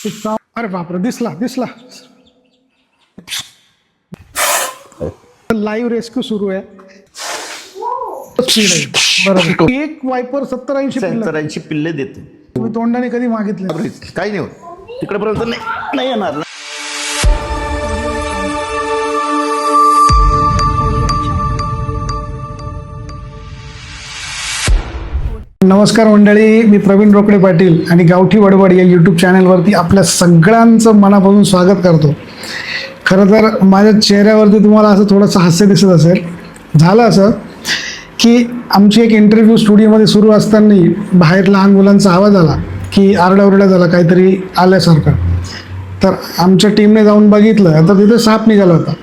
अरे बापरे, दिसला दिसला. लाईव्ह रेस्क्यू सुरू आहे. बरोबर. एक वायपर 70-80 पिल्ले देते. तुम्ही तोंडाने कधी मागितले? काही नाही होत तिकडेपर्यंत नाही येणार. नमस्कार मंडळी, मी प्रवीण रोकडे पाटील आणि गावठी बडबड या यूट्यूब चॅनलवरती आपल्या सगळ्यांचं मनापासून स्वागत करतो. खरं तर माझ्या चेहऱ्यावरती तुम्हाला असं थोडंसं हास्य दिसत असेल. झालं असं की आमची एक इंटरव्ह्यू स्टुडिओमध्ये सुरू असताना बाहेर लहान मुलांचा आवाज आला की आरडाओरडा झाला, काहीतरी आल्यासारखं. तर आमच्या टीमने जाऊन बघितलं तर तिथे साप निघाला होता.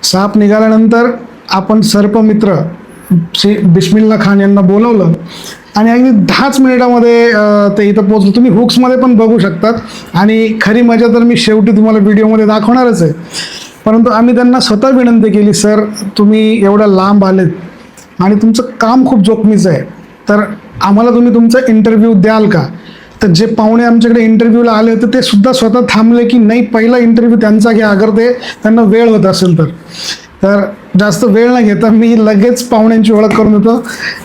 साप निघाल्यानंतर आपण सर्पमित्र श्री बिस्मिल्ला खान यांना बोलवलं आणि अगदी 10च मिनिटामध्ये ते इथं पोहोचलो. तुम्ही हुक्समध्ये पण बघू शकतात आणि खरी मजा तर मी शेवटी तुम्हाला व्हिडिओमध्ये दाखवणारच आहे. परंतु आम्ही त्यांना स्वतः विनंती केली, सर तुम्ही एवढं लांब आलेत आणि तुमचं काम खूप जोखमीचं आहे, तर आम्हाला तुम्ही तुमचा इंटरव्ह्यू द्याल का? तर जे पाहुणे आमच्याकडे इंटरव्ह्यूला आले होते ते सुद्धा स्वतः थांबले की नाही, पहिला इंटरव्ह्यू त्यांचा घ्या अगर ते त्यांना वेळ होत असेल तर. तर जास्त वेळ न घेता मी लगेच पाहुण्यांची ओळख करून देतो.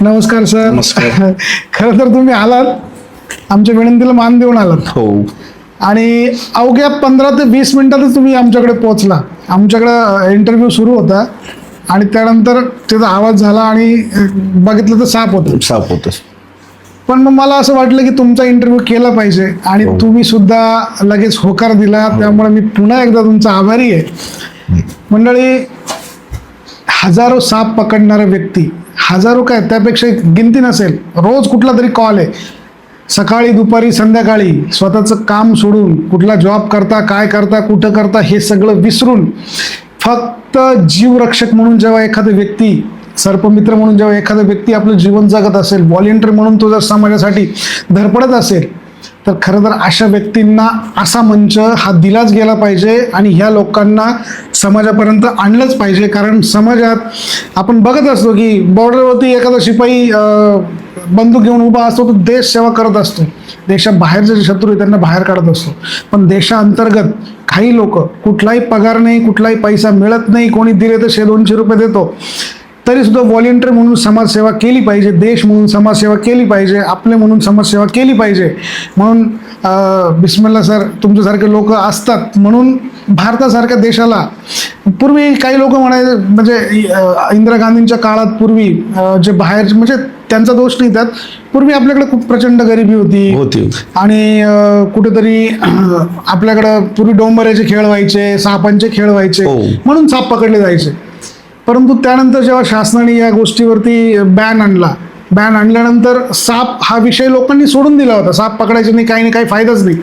नमस्कार सर. नमस्कार. खरं तर तुम्ही आलात, आमच्या विनंतीला मान देऊन आलात. हो. आणि अवघ्या 15 ते 20 मिनिटातच तुम्ही आमच्याकडे पोहोचला. आमच्याकडं इंटरव्ह्यू सुरू होता आणि त्यानंतर त्याचा आवाज झाला आणि बघितलं तर साप होतं. पण मग मला असं वाटलं की तुमचा इंटरव्ह्यू केला पाहिजे आणि तुम्ही सुद्धा लगेच होकार दिला. त्यामुळे मी पुन्हा एकदा तुमचा आभारी आहे. मंडळी, हजारो साप पकडणारा व्यक्ती, हजारो काय त्यापेक्षा गिनती नसेल, रोज कुठला तरी कॉल आहे. सकाळी दुपारी संध्याकाळी स्वतःचं काम सोडून, कुठला जॉब करता, काय करता, कुठं करता हे सगळं विसरून फक्त जीवरक्षक म्हणून जेव्हा एखादा व्यक्ती, सर्पमित्र म्हणून जेव्हा एखादा व्यक्ती आपलं जीवन जगत असेल, व्हॉलेंटियर म्हणून तो जर समाजासाठी धडपडत असेल, तर खरं तर अशा व्यक्तींना असा मंच हा दिलाच गेला पाहिजे आणि ह्या लोकांना समाजापर्यंत आणलंच पाहिजे. कारण समाजात आपण बघत असतो की बॉर्डरवरती एखादा शिपाई बंदूक घेऊन उभा असतो, तो देश सेवा करत असतो. देशाबाहेरचे जे शत्रू आहे त्यांना बाहेर काढत असतो. पण देशांतर्गत काही लोक, कुठलाही पगार नाही, कुठलाही पैसा मिळत नाही, कोणी दिले तर 100-200 रुपये देतो, तरी सुद्धा व्हॉलेंटियर म्हणून समाजसेवा केली पाहिजे, देश म्हणून समाजसेवा केली पाहिजे, आपले म्हणून समाजसेवा केली पाहिजे. म्हणून बिस्मिल्ला सर तुमच्यासारखे लोक असतात म्हणून भारतासारख्या देशाला, पूर्वी काही लोक म्हणायचे, म्हणजे इंदिरा गांधींच्या काळात पूर्वी जे बाहेर, म्हणजे त्यांचा दोष नाही त्यात, पूर्वी आपल्याकडे खूप प्रचंड गरिबी होती आणि कुठेतरी आपल्याकडं पूर्वी डोंबऱ्याचे खेळ व्हायचे, सापांचे खेळ व्हायचे, म्हणून साप पकडले जायचे. परंतु त्यानंतर जेव्हा शासनाने या गोष्टीवरती बॅन आणल्यानंतर साप हा विषय लोकांनी सोडून दिला होता. साप पकडायचे नाही, काही फायदाच नाही.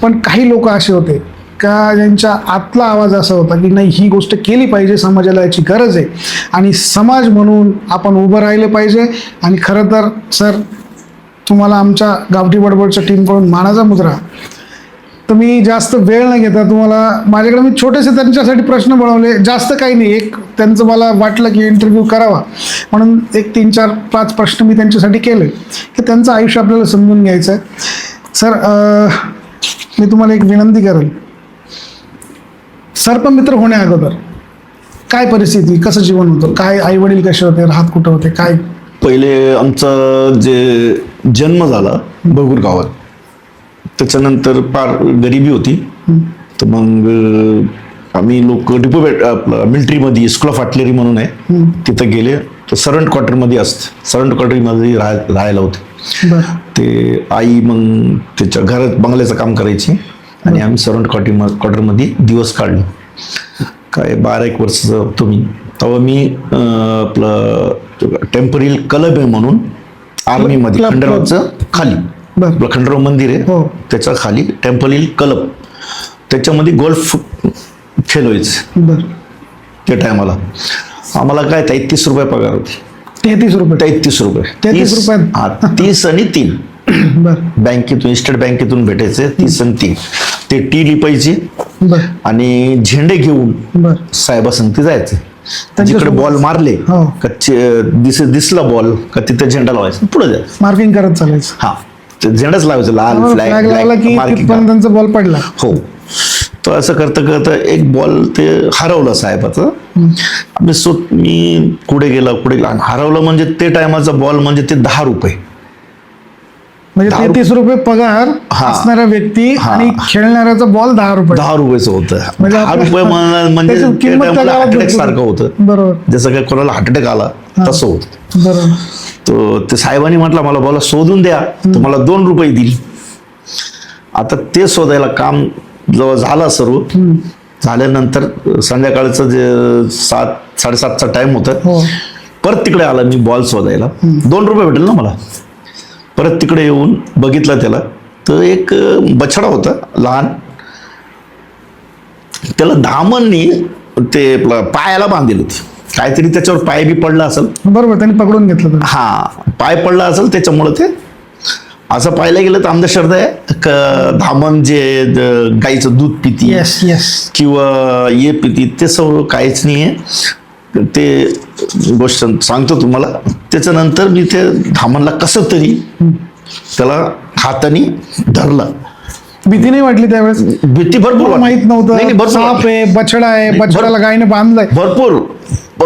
पण काही लोक असे होते का ज्यांच्या आतला आवाज असा होता की नाही, ही गोष्ट केली पाहिजे, समाजाला याची गरज आहे आणि समाज म्हणून आपण उभं राहिलं पाहिजे. आणि खरं तर सर तुम्हाला आमच्या गावठी बडबडच्या टीमकडून मानाचा मुजरा. तर मी जास्त वेळ न घेता तुम्हाला, माझ्याकडे मी छोटेसे त्यांच्यासाठी प्रश्न बनवले, जास्त काही नाही. एक त्यांचं मला वाटलं की इंटरव्ह्यू करावा म्हणून एक 3-4-5 प्रश्न मी त्यांच्यासाठी केले की त्यांचं आयुष्य आपल्याला समजून घ्यायचं आहे. सर मी तुम्हाला एक विनंती करेल, सर्पमित्र होण्या अगोदर काय परिस्थिती, कसं जीवन होतं, काय आई वडील कसे होते, राहत कुठं होते, काय? पहिले आमचा जे जन्म झाला बगूर गावात, त्याच्यानंतर फार गरिबी होती. तर मग आम्ही लोक डिपो मिलिटरीमध्ये स्कूल ऑफ आर्टिलरी म्हणून आहे, तिथं गेले. तर सर्वंट क्वार्टरमध्ये असते, सर्वंट क्वार्टरमध्ये राहायला होते. ते आई मग त्याच्या घरात बंगल्याचं काम करायची आणि आम्ही सर्वंट क्वार्टरमध्ये दिवस काढले. काय 12-1 वर्ष होतो मी. तेव्हा मी आपलं टेम्पररी क्लब आहे म्हणून आर्मीमध्ये खंडरावचं खाली खंडराव मंदिर आहे, त्याच्या खाली टेम्पल क्लब, त्याच्यामध्ये गोल्फ खेळ व्हायचे. त्या टायमाला आम्हाला काय 33 रुपये पगार होते. 33 रुपये 33 रुपये 30 आणि 3 बँकेतून, स्टेट बँकेतून भेटायचे. 30 आणि 3 ते टी लिपायची आणि झेंडे घेऊन साहेबासंगती जायचे. जिकडे बॉल मारले का दिसला बॉल का तिथे झेंडा लावायचा, पुढे जायचं, मार्किंग करत चालायचं. हा, ते झेंडाच लावायचं लाल फ्लॅग लावला की तिथपर्यंत त्यांचा बॉल पडला. हो. तर असं करता करता एक बॉल ते हरवलं साहेबाचं. मी पुढे गेला आणि हरवलं म्हणजे ते टायमाचा बॉल म्हणजे ते 10 रुपये, म्हणजे 33 रुपये पगार असणारा व्यक्ती आणि खेळणाऱ्याचा बॉल 10 रुपये. 10 रुपयाचं होतं. म्हणजे 10 रुपये म्हणजे हार्ट अटॅक सारखं होतं. बरोबर. जसं काय कोणाला हार्ट अटॅक आला तसं होतं. बरोबर. तो ते साहेबांनी म्हटलं मला बॉल शोधून द्या, तुम्हाला 2 रुपये देईल. आता ते शोधायला काम जेव्हा झालं सर्व झाल्यानंतर संध्याकाळचं जे 7-7:30चा टाइम होता, परत तिकडे आला मी बॉल शोधायला. 2 रुपये भेटेल ना मला. परत तिकडे येऊन बघितला त्याला, तर एक बछडा होता लहान, त्याला धामणनी ते पायाला बांधलेलं होतं. काहीतरी त्याच्यावर पाय बी पडला असेल. बरोबर, त्यांनी पकडून घेतलं. हा, पाय पडला असेल त्याच्यामुळे ते असं पाहायला गेलं तर अंधश्रद्धा आहे. धामण जे गाईचं दूध पिती किंवा ये पिती ते सर्व काहीच नाही आहे. ते गोष्ट सांगतो तुम्हाला. त्याच्यानंतर मी ते धामणला कसं तरी त्याला हाताने धरलं. भीती नाही वाटली त्यावेळेस? भीती भरपूर, माहित नव्हतं साप आहे, बछडा आहे, बछड्याला गायने बांधलाय. भरपूर.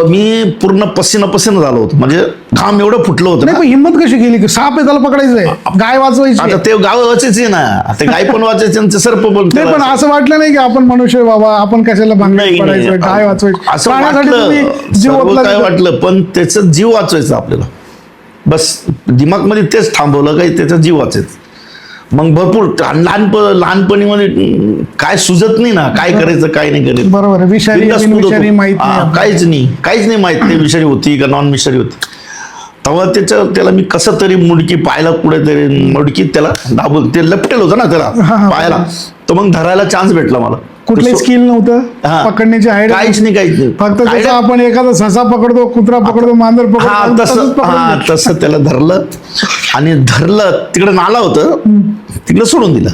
मी पूर्ण पसीना झालो होतो, म्हणजे घाम एवढं फुटलं होतं. नाही, पण हिंमत कशी केली की साप आहे त्याला पकडायचंय, गाय वाचवायची? आता ते गाव वाचायचे ना, ते गाय पण वाचायचे आणि ते सर्प पण. नाही, पण असं वाटलं नाही की आपण मनुष्य बाबा, आपण कशाला भांडण पडायचं, गाय वाचवायची असं वाटलं. काय वाटलं, पण त्याचा जीव वाचवायचा आपल्याला. बस दिमागमध्ये तेच थांबवलं काही त्याचा जीव वाचायचा. मग भरपूर लहानपणीमध्ये काय सुचत नाही ना, काय करायचं काय नाही करायचं. बरोबर. विषारी माहित नाही, काहीच नाही माहित नाही विषारी होती का नॉन विषारी होती. तेव्हा त्याला मी कसं तरी मुडकी पायला कुठेतरी मुडकी त्याला दाबून, ते लपटेल होतं ना त्याला पायाला, तर मग धरायला चान्स भेटला मला. कुठलंही स्किल नव्हतं पकडण्याची, आयडिया काहीच नाही. फक्त जसं आपण एखादा ससा पकडतो, कुत्रा पकडतो, मांजर पकडतो, तसं त्याला धरलं आणि तिकडे नाला होतं, तिकडे सोडून दिलं.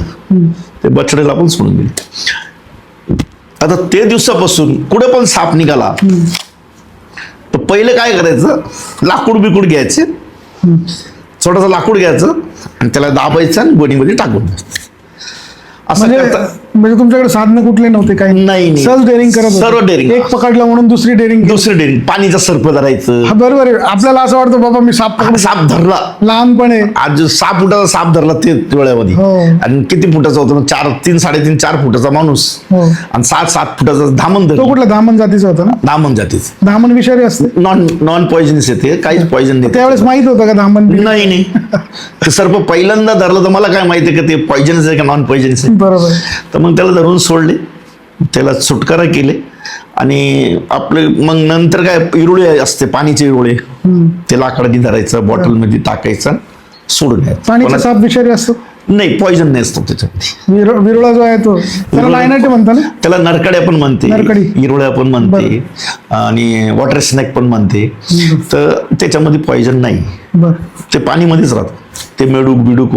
ते बछड्याला पण सोडून दिलं. आता ते दिवसापासून कुठे पण साप निघाला तर पहिले काय करायचं, लाकूड बिकूड घ्यायचे, छोटंसं लाकूड घ्यायचं आणि त्याला दाबायचं आणि गोणीमध्ये टाकून द्यायचं. म्हणजे तुमच्याकडे साधनं कुठले नव्हते? काही नाही, सर्व डेअरिंग करत, सर्व डेअरिंग. एक पकडलं म्हणून दुसरी डेअरिंग. पाणीचा सर्प धरायचं. बरोबर आहे. आपल्याला असं वाटतं बाबा मी साप धरला लहानपणे, आज 6 फुटाचा साप धरला ते डोळ्यामध्ये. आणि किती फुटाचा होता? 3-3.5-4 फुटाचा माणूस आणि 7-7 फुटाचा धामण. तो कुठला धामण जातीचा होता ना? धामण जातीचा. धामण विषारी असते, नॉन पॉइझनस येते, काहीच पॉइझन नाही. त्यावेळेस माहित होतं का धामण? नाही. ते सर्प पहिल्यांदा धरलं तर मला काय माहिती का ते पॉइझनस आहे का नॉन पॉइझनस आहे. बरोबर. तर मग त्याला धरून सोडले, त्याला सुटकारा केले आणि आपले मग नंतर काय इरुळे असते, पाणीचे इरुळे, ते लाकडाने धरायचं, बॉटलमध्ये टाकायचं, सोडून द्यायचं. पाणीचा साप विषारी असतो? नाही, पॉइझन नाही असतो त्याच्यामध्ये. विरुळा जो आहे तो त्याला लायनाटे म्हणतात ना? त्याला नरकड्या पण म्हणते, इरुळ्या पण म्हणते आणि वॉटर स्नेक पण म्हणते. तर त्याच्यामध्ये पॉइझन नाही, ते पाणीमध्येच राहतं. ते मेडूक बिडूक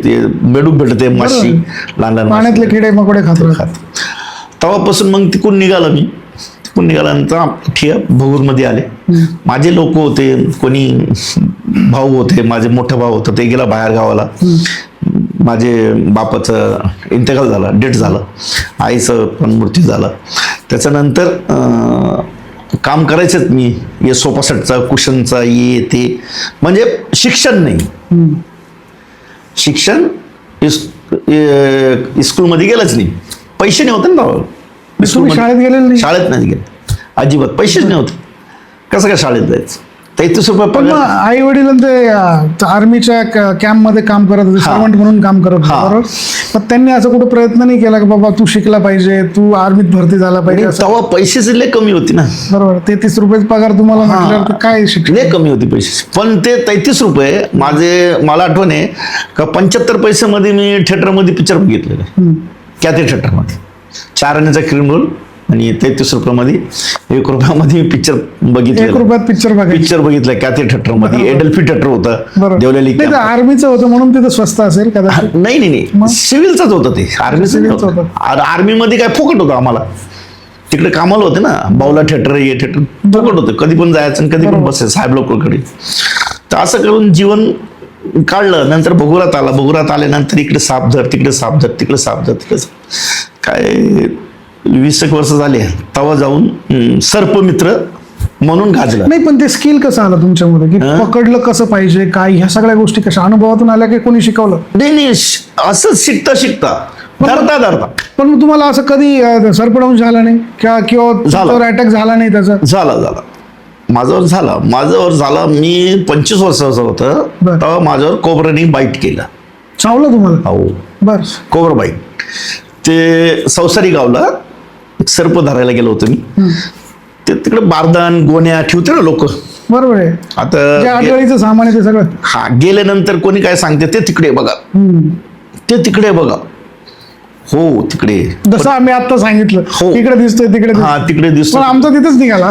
ते मेडूक भेटते, माशी, लहान पाण्यातले किडे मकोडे खात. तेव्हापासून मग तिकडून निघाल्यानंतर ठीक आहे, भगूरमध्ये आले. माझे लोक होते, कोणी भाऊ होते, माझे मोठा भाऊ होता, ते गेला बाहेर गावाला. माझे बापाचं इंतकाल झाला, डेथ झालं, आईचं पण मृत्यू झाला. त्याच्यानंतर काम करायचंच मी, हे सोफा सेटचा, कुशनचा, ये ते, म्हणजे शिक्षण नाही. शिक्षण स्कूलमध्ये गेलंच नाही, पैसे नाही होते ना. शाळेत गेलेले नाही? शाळेत नाही गेले अजिबात, पैसेच नाही होते. कसं काय शाळेत जायचं? 33 रुपये पगार. आई वडील ते आर्मीच्या कॅम्प मध्ये काम करत होते, सर्वंट म्हणून काम करत होते, बरोबर. पण त्यांनी असं कुठे प्रयत्न नाही केला की बाबा तू शिकला पाहिजे, तू आर्मीत भरती झाला पाहिजे? तेव्हा पैसेच लय कमी होती ना. बरोबर. 33 रुपये पगार तुम्हाला म्हटल्यावर काय शिक्षण? लय कमी होती पैसे. पण ते 33 रुपये मला आठवण आहे का 75 पैशामध्ये मी थिएटरमध्ये पिक्चर बघितलेलं, कॅथे थिएटरमध्ये. 4 आण्याचा क्रिमिनल आणि 33 रुपयामध्ये 1 रुपयामध्ये पिक्चर बघितलं. 1 रुपयात पिक्चर बघितलं कॅथे थिएटर मध्ये. एडल्फी थिएटर होतं देवलेली. आर्मीचं होतं म्हणून तिथं स्वस्त असेल कदाचित. नाही, सिव्हिलचंच होतं ते, आर्मीचं होतं. आर्मीमध्ये काय फुकट होतं आम्हाला. तिकडे कामाला होते ना, बावला थिएटर, हे थिएटर फुकट होतं. कधी पण जायचं आणि कधी पण बसायचं साहेब लोकांकडे. तर असं करून जीवन काढलं. नंतर भगुरात आला, भगुरात आल्यानंतर इकडे साप धर, तिकडे साप धर, तिकडे साप धर, तिकडे काय 20 एक वर्ष झाले तेव्हा जाऊन सर्पमित्र म्हणून गाजला. नाही, पण ते स्किल कसं आलं तुमच्यामध्ये की पकडलं कसं पाहिजे, काय, ह्या सगळ्या गोष्टी कशा अनुभवातून आल्या की कोणी शिकवलं? नाही, असं शिकता शिकता धरता पण मग तुम्हाला असं कधी सर्पदंश झाला नाही किंवा अटॅक झाला नाही त्याचा? झाला माझ्यावर झाला. मी 25 वर्षाचा होतं तेव्हा माझ्यावर कोबराने बाईट केलं. चावलं तुम्हाला? हो, बर. Cobra bite. ते सौसारी गावला सर्प धरायला गेलो होतो मी. ते तिकडे बारदान गोण्या ठेवते ना लोक. बरोबर आहे. आता आठवडीचं सामान आहे ते सगळं. हा, गेल्यानंतर कोणी काय सांगते, ते तिकडे बघा, ते तिकडे बघा. हो, तिकडे जसं आम्ही आता सांगितलं, हो, तिकडे दिसतोय, तिकडे हा, तिकडे दिसतो. पण आमचा तिथेच निघाला.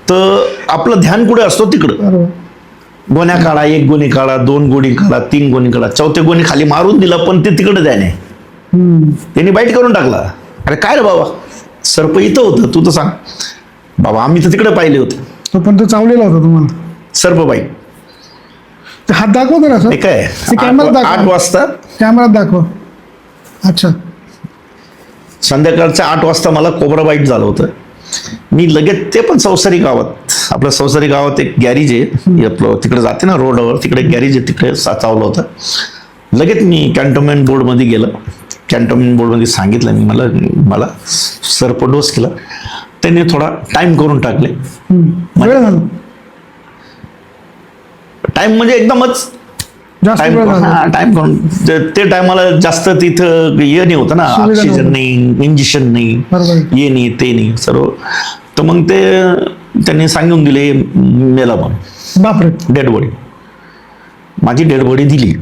तर आपलं ध्यान कुठे असतो? तिकडं. गोण्या काढा, 1 गोणी काढा, 2 गोणी काढा, 3 गोणी काढा, 4थी गोणी खाली मारून दिला, पण ते तिकडे ध्यान आहे. त्यांनी बाईट करून टाकला. अरे काय रे बाबा, सर्प इथं होतं, तू तर सांग. बाबा आम्ही तर तिकडे पाहिले होते. पण तो चावलेला होता तुम्हाला सर्प बाईट. हात दाखवतो ना सर? काय 8 वाजता कॅमेरात दाखव. अच्छा. संध्याकाळच्या 8 वाजता मला कोबरा बाईट झालं होतं. मी लगेच, ते पण सौसारी गावात, आपल्या सौसारी गावात एक गॅरेज आहे आपलं, तिकडे जाते ना रोडवर, तिकडे गॅरेज आहे, तिकडे चावलं होतं. लगेच मी कॅन्टोन्मेंट बोर्डमध्ये गेलं. कॅन्टोन्मेंट बोर्डमध्ये सांगितलं मी मला सर्प डोस केला. त्यांनी थोडा टाइम करून टाकले. टाइम म्हणजे एकदमच टाइम करून. ते टायमाला जास्त तिथं हे नाही होतं ना, ऑक्सिजन नाही, इंजेक्शन नाही, हे नाही, ते नाही सर्व. तर मग ते त्यांनी सांगून दिले मेला म्हणून. बापरे. Dead body. माझी डेड बॉडी दिली.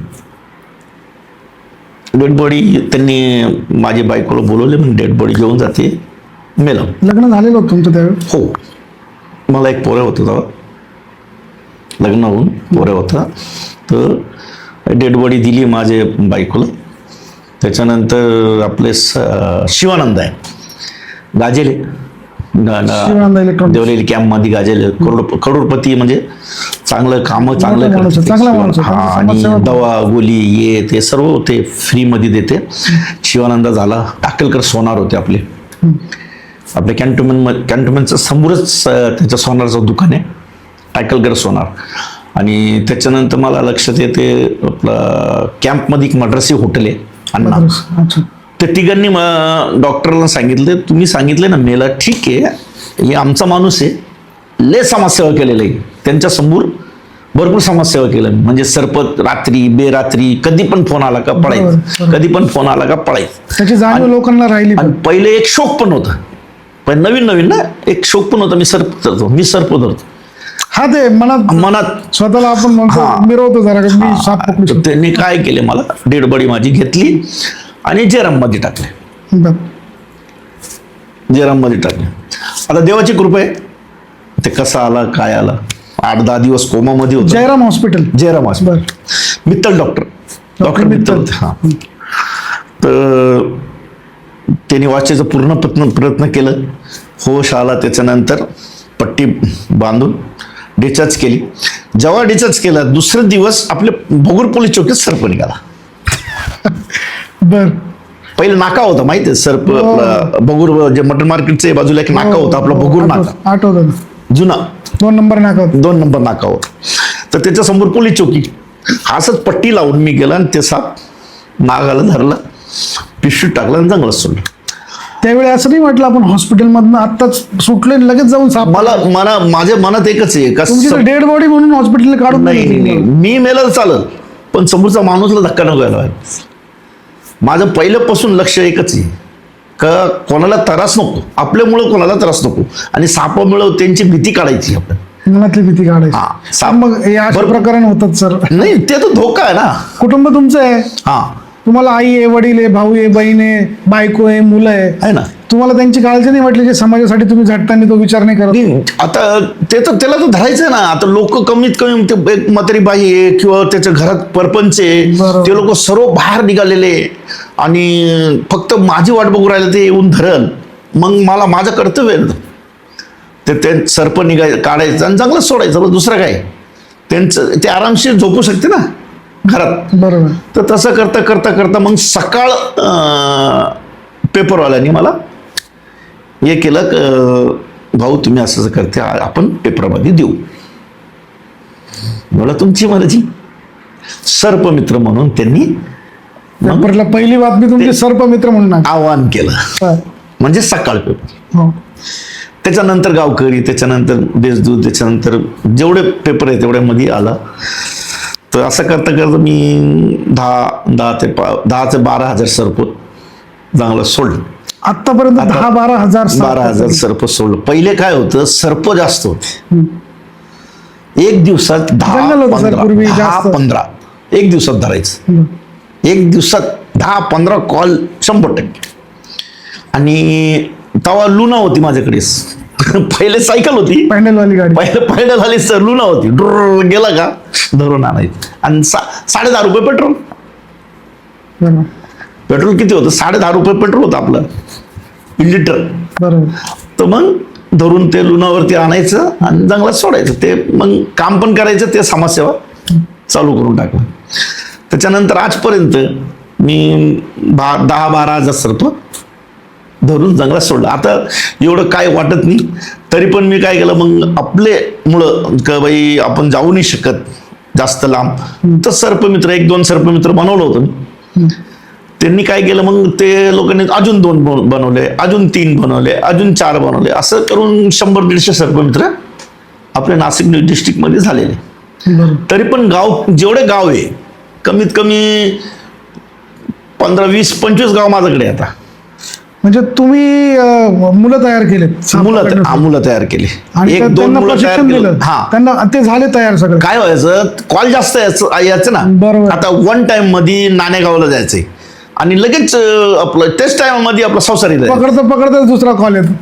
डेड बॉडी त्यांनी माझी बायकोला बोलवले, मग डेड बॉडी घेऊन जाते. मेला. लग्न झालेलं होतं तुमचं त्यावेळी? हो, मला एक पोरं होतं तेव्हा, लग्न होऊन पोरं होता. तर डेड बॉडी दिली माझे बायकोला. त्याच्यानंतर आपले शिवानंद आहे, गाजेले, देवलेली कॅम्पमध्ये गाजेले, करोडपती, म्हणजे चांगलं काम, चांगलं. आणि दवा गोली ये ते सर्व ते फ्रीमध्ये देते. शिवानंद झाला. टाकलकर सोनार होते आपल्या कॅन्टोन्मेंटचं समोरच त्याच्या सोनारचं दुकान आहे, टाकलकर सोनार. आणि त्याच्यानंतर मला लक्षात येते आपलं कॅम्पमध्ये एक मद्रासी हॉटेल आहे अण्णा. त्या तिघांनी डॉक्टरला सांगितले, तुम्ही सांगितले ना मेला, ठीक आहे, हे आमचा माणूस आहे, लय समाजसेवा केलेलं आहे, त्यांच्या समोर भरपूर समाजसेवा केलं. म्हणजे सरपत रात्री बेरात्री कधी पण फोन आला का पळायचं, कधी पण फोन आला का पळायचं. त्याची जाणीव लोकांना राहिली. आणि पहिले एक शोक पण होता, पण नवीन ना एक शोक पण होता, मी सर्प धरतो. हा, ते मनात स्वतःला आपण मिरवतो जरा, मी साप पकडू. त्यांनी काय केले, मला डेड बॉडी माझी घेतली आणि जेराममध्ये टाकले. जेराममध्ये टाकले. आता देवाची कृपा आहे, ते कसा आला काय आला. 8-10 दिवस कोमामध्ये होतो. जयराम हॉस्पिटल. मित्तल डॉक्टर मित्तल. हा. तर त्यांनी वाचायचा पूर्ण प्रयत्न केलं. होश आला. त्याच्यानंतर पट्टी बांधून डिस्चार्ज केली. जेव्हा डिस्चार्ज केला, दुसरे दिवस आपले भोगूर पोलीस चौकीत सर्प निघाला. बर. पहिले नाका होता माहिती आहे, सर्प भोगूर जे मटन मार्केटच्या बाजूला एक नाका होता आपला, भोगूर नाका, आठवतं जुना 2 नंबर नाका, 2 नंबर नाका होता. तर त्याच्या समोर पोलीस चौकी. असंच पट्टी लावून मी गेला आणि ते साप नागाला धरला, पिशवीत टाकला आणि जंगलात सोडलं. त्यावेळी असं नाही वाटलं आपण हॉस्पिटलमधनं आत्ताच सुटले लगेच जाऊन साप? माझ्या मनात एकच आहे का, डेड बॉडी म्हणून हॉस्पिटल काढून नाही, मी मेला चालत, पण समोरचा माणूसला धक्का नको यायला. माझं पहिल्यापासून लक्ष एकच आहे का कोणाला त्रास नको, आपल्यामुळं कोणाला त्रास नको, आणि सापामुळं त्यांची भीती काढायची, आपण मनातली भीती काढायची. मग हे अशा प्रकरण होतात सर? नाही, ते तर धोका आहे ना. कुटुंब तुमचं आहे. हा, तुम्हाला आई आहे, वडील आहे, भाऊ आहे, बहीण आहे, बायको आहे, मुलं आहे ना. तुम्हाला त्यांची काळजी नाही वाटली की समाजासाठी तुम्ही झटताना तो विचार नाही करत? आता ते तर त्याला तर धरायचं ना. आता लोक कमीत कमी ते एक म्हातारी बाई आहे किंवा त्याच्या घरात परपंच आहे, ते लोक सर्व बाहेर निघालेले आणि फक्त माझी वाट बघू राहिले, ते येऊन धरण. मग मला माझं कर्तव्य आहे ते सर्प काढायचं आणि जंगलात सोडायचं. दुसरं काय, त्यांचं ते आरामशीर झोपू शकते ना. घरात. बरोबर. तर तसं करता करता करता मग सकाळ पेपरवाल्यांनी मला हे केलं, भाऊ तुम्ही असं करते, आपण पेपरमध्ये देऊ. मला तुमची मर्जी. सर्पमित्र म्हणून त्यांनी पेपरला पहिली बातमी तुमची सर्पमित्र म्हणून आवाहन केलं, म्हणजे सकाळ पेपर. हो. त्याच्यानंतर गावकरी, त्याच्यानंतर देशदूत, त्याच्यानंतर जेवढे पेपर आहे तेवढ्यामध्ये आला. तर असं करता करता मी 10 ते 12,000 सर्प चांगलं सोडलं. आतापर्यंत 10-12 हजार सर्प सोडलं. पहिले काय होतं, सर्प जास्त होते. एक दिवसात 10-15 एक दिवसात धरायचं. एक दिवसात 10-15 कॉल 100%. आणि तेव्हा लुना होती माझ्याकडे. पहिले सायकल होती, पॅन्डलवाली गाडी. पहिले झाली सर लुना होती. ड्रोर गेला का धरून आणायचं. आणि 10.5 रुपये पेट्रोल. पेट्रोल किती होतं? 10.5 रुपये पेट्रोल होतं आपलं लिटर. बरोबर. तर मग धरून ते लुनावरती आणायचं आणि जंगलात सोडायचं. ते मग काम पण करायचं, ते समाजसेवा चालू करून टाकलं. त्याच्यानंतर आजपर्यंत मी 10-12 हजार सर्प धरून जंगलात सोडलं. आता एवढं काय वाटत नाही, तरी पण मी काय केलं, मग आपले मुलं का बाई आपण जाऊ नाही शकत जास्त लांब, तर सर्पमित्र 1-2 सर्पमित्र बनवलं होतं मी. त्यांनी काय केलं, मग ते लोकांनी अजून 2 बनवले, अजून 3 बनवले, अजून 4 बनवले. असं करून 100-150 सर्पमित्र आपल्या नाशिक डिस्ट्रिक्टमध्ये झालेले. तरी पण जेवढे गाव आहे, कमीत कमी 15-20-25 गाव माझ्याकडे आता. म्हणजे तुम्ही मुलं तयार केले, मुलं तयार केले, आणि 1-2 मुलं तयार केलं. त्यांना ते झाले तयार सगळं. काय व्हायचं, कॉल जास्त यायचं ना. बरोबर. आता 1 टाइम मध्ये नाणेगावला जायचंय आणि लगेच आपलं तेच टाइम मध्ये आपला संसारी पकडता दुसरा कॉल येतो.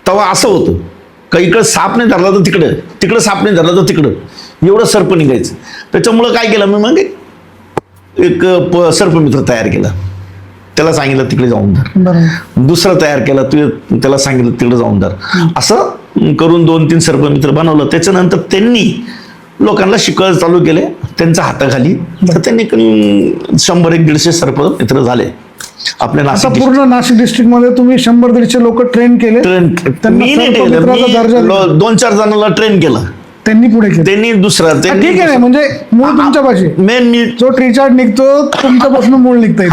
तेव्हा असं होतं का, इकडं साप नाही धरला तर तिकडं साप नाही धरला तर तिकडं, एवढं सर्प निघायचं. त्याच्यामुळं काय केलं मी, मग एक सर्पमित्र तयार केला. त्याला सांगितलं तिकडे जाऊन धर. दुसरं तयार केलं, त्याला सांगितलं तिकडे जाऊन धर. असं करून 2-3 सर्पमित्र बनवलं. त्याच्यानंतर त्यांनी लोकांना शिकवायला चालू केले त्यांच्या हाताखाली. तर त्यांनी 100-150 सर्पमित्र झाले आपल्या नाशिक. पूर्ण नाशिक डिस्ट्रिक्ट मध्ये तुम्ही 100-150 लोक ट्रेन केले. 2-4 जणांना ट्रेन केलं, त्यांनी पुढे केलं. त्यांनी दुसरा ठीक आहे, म्हणजे मूळ तुमच्या पाशी मेन जो ट्रीचार्ज निघतो तुमच्यापासून मूळ निघतंय.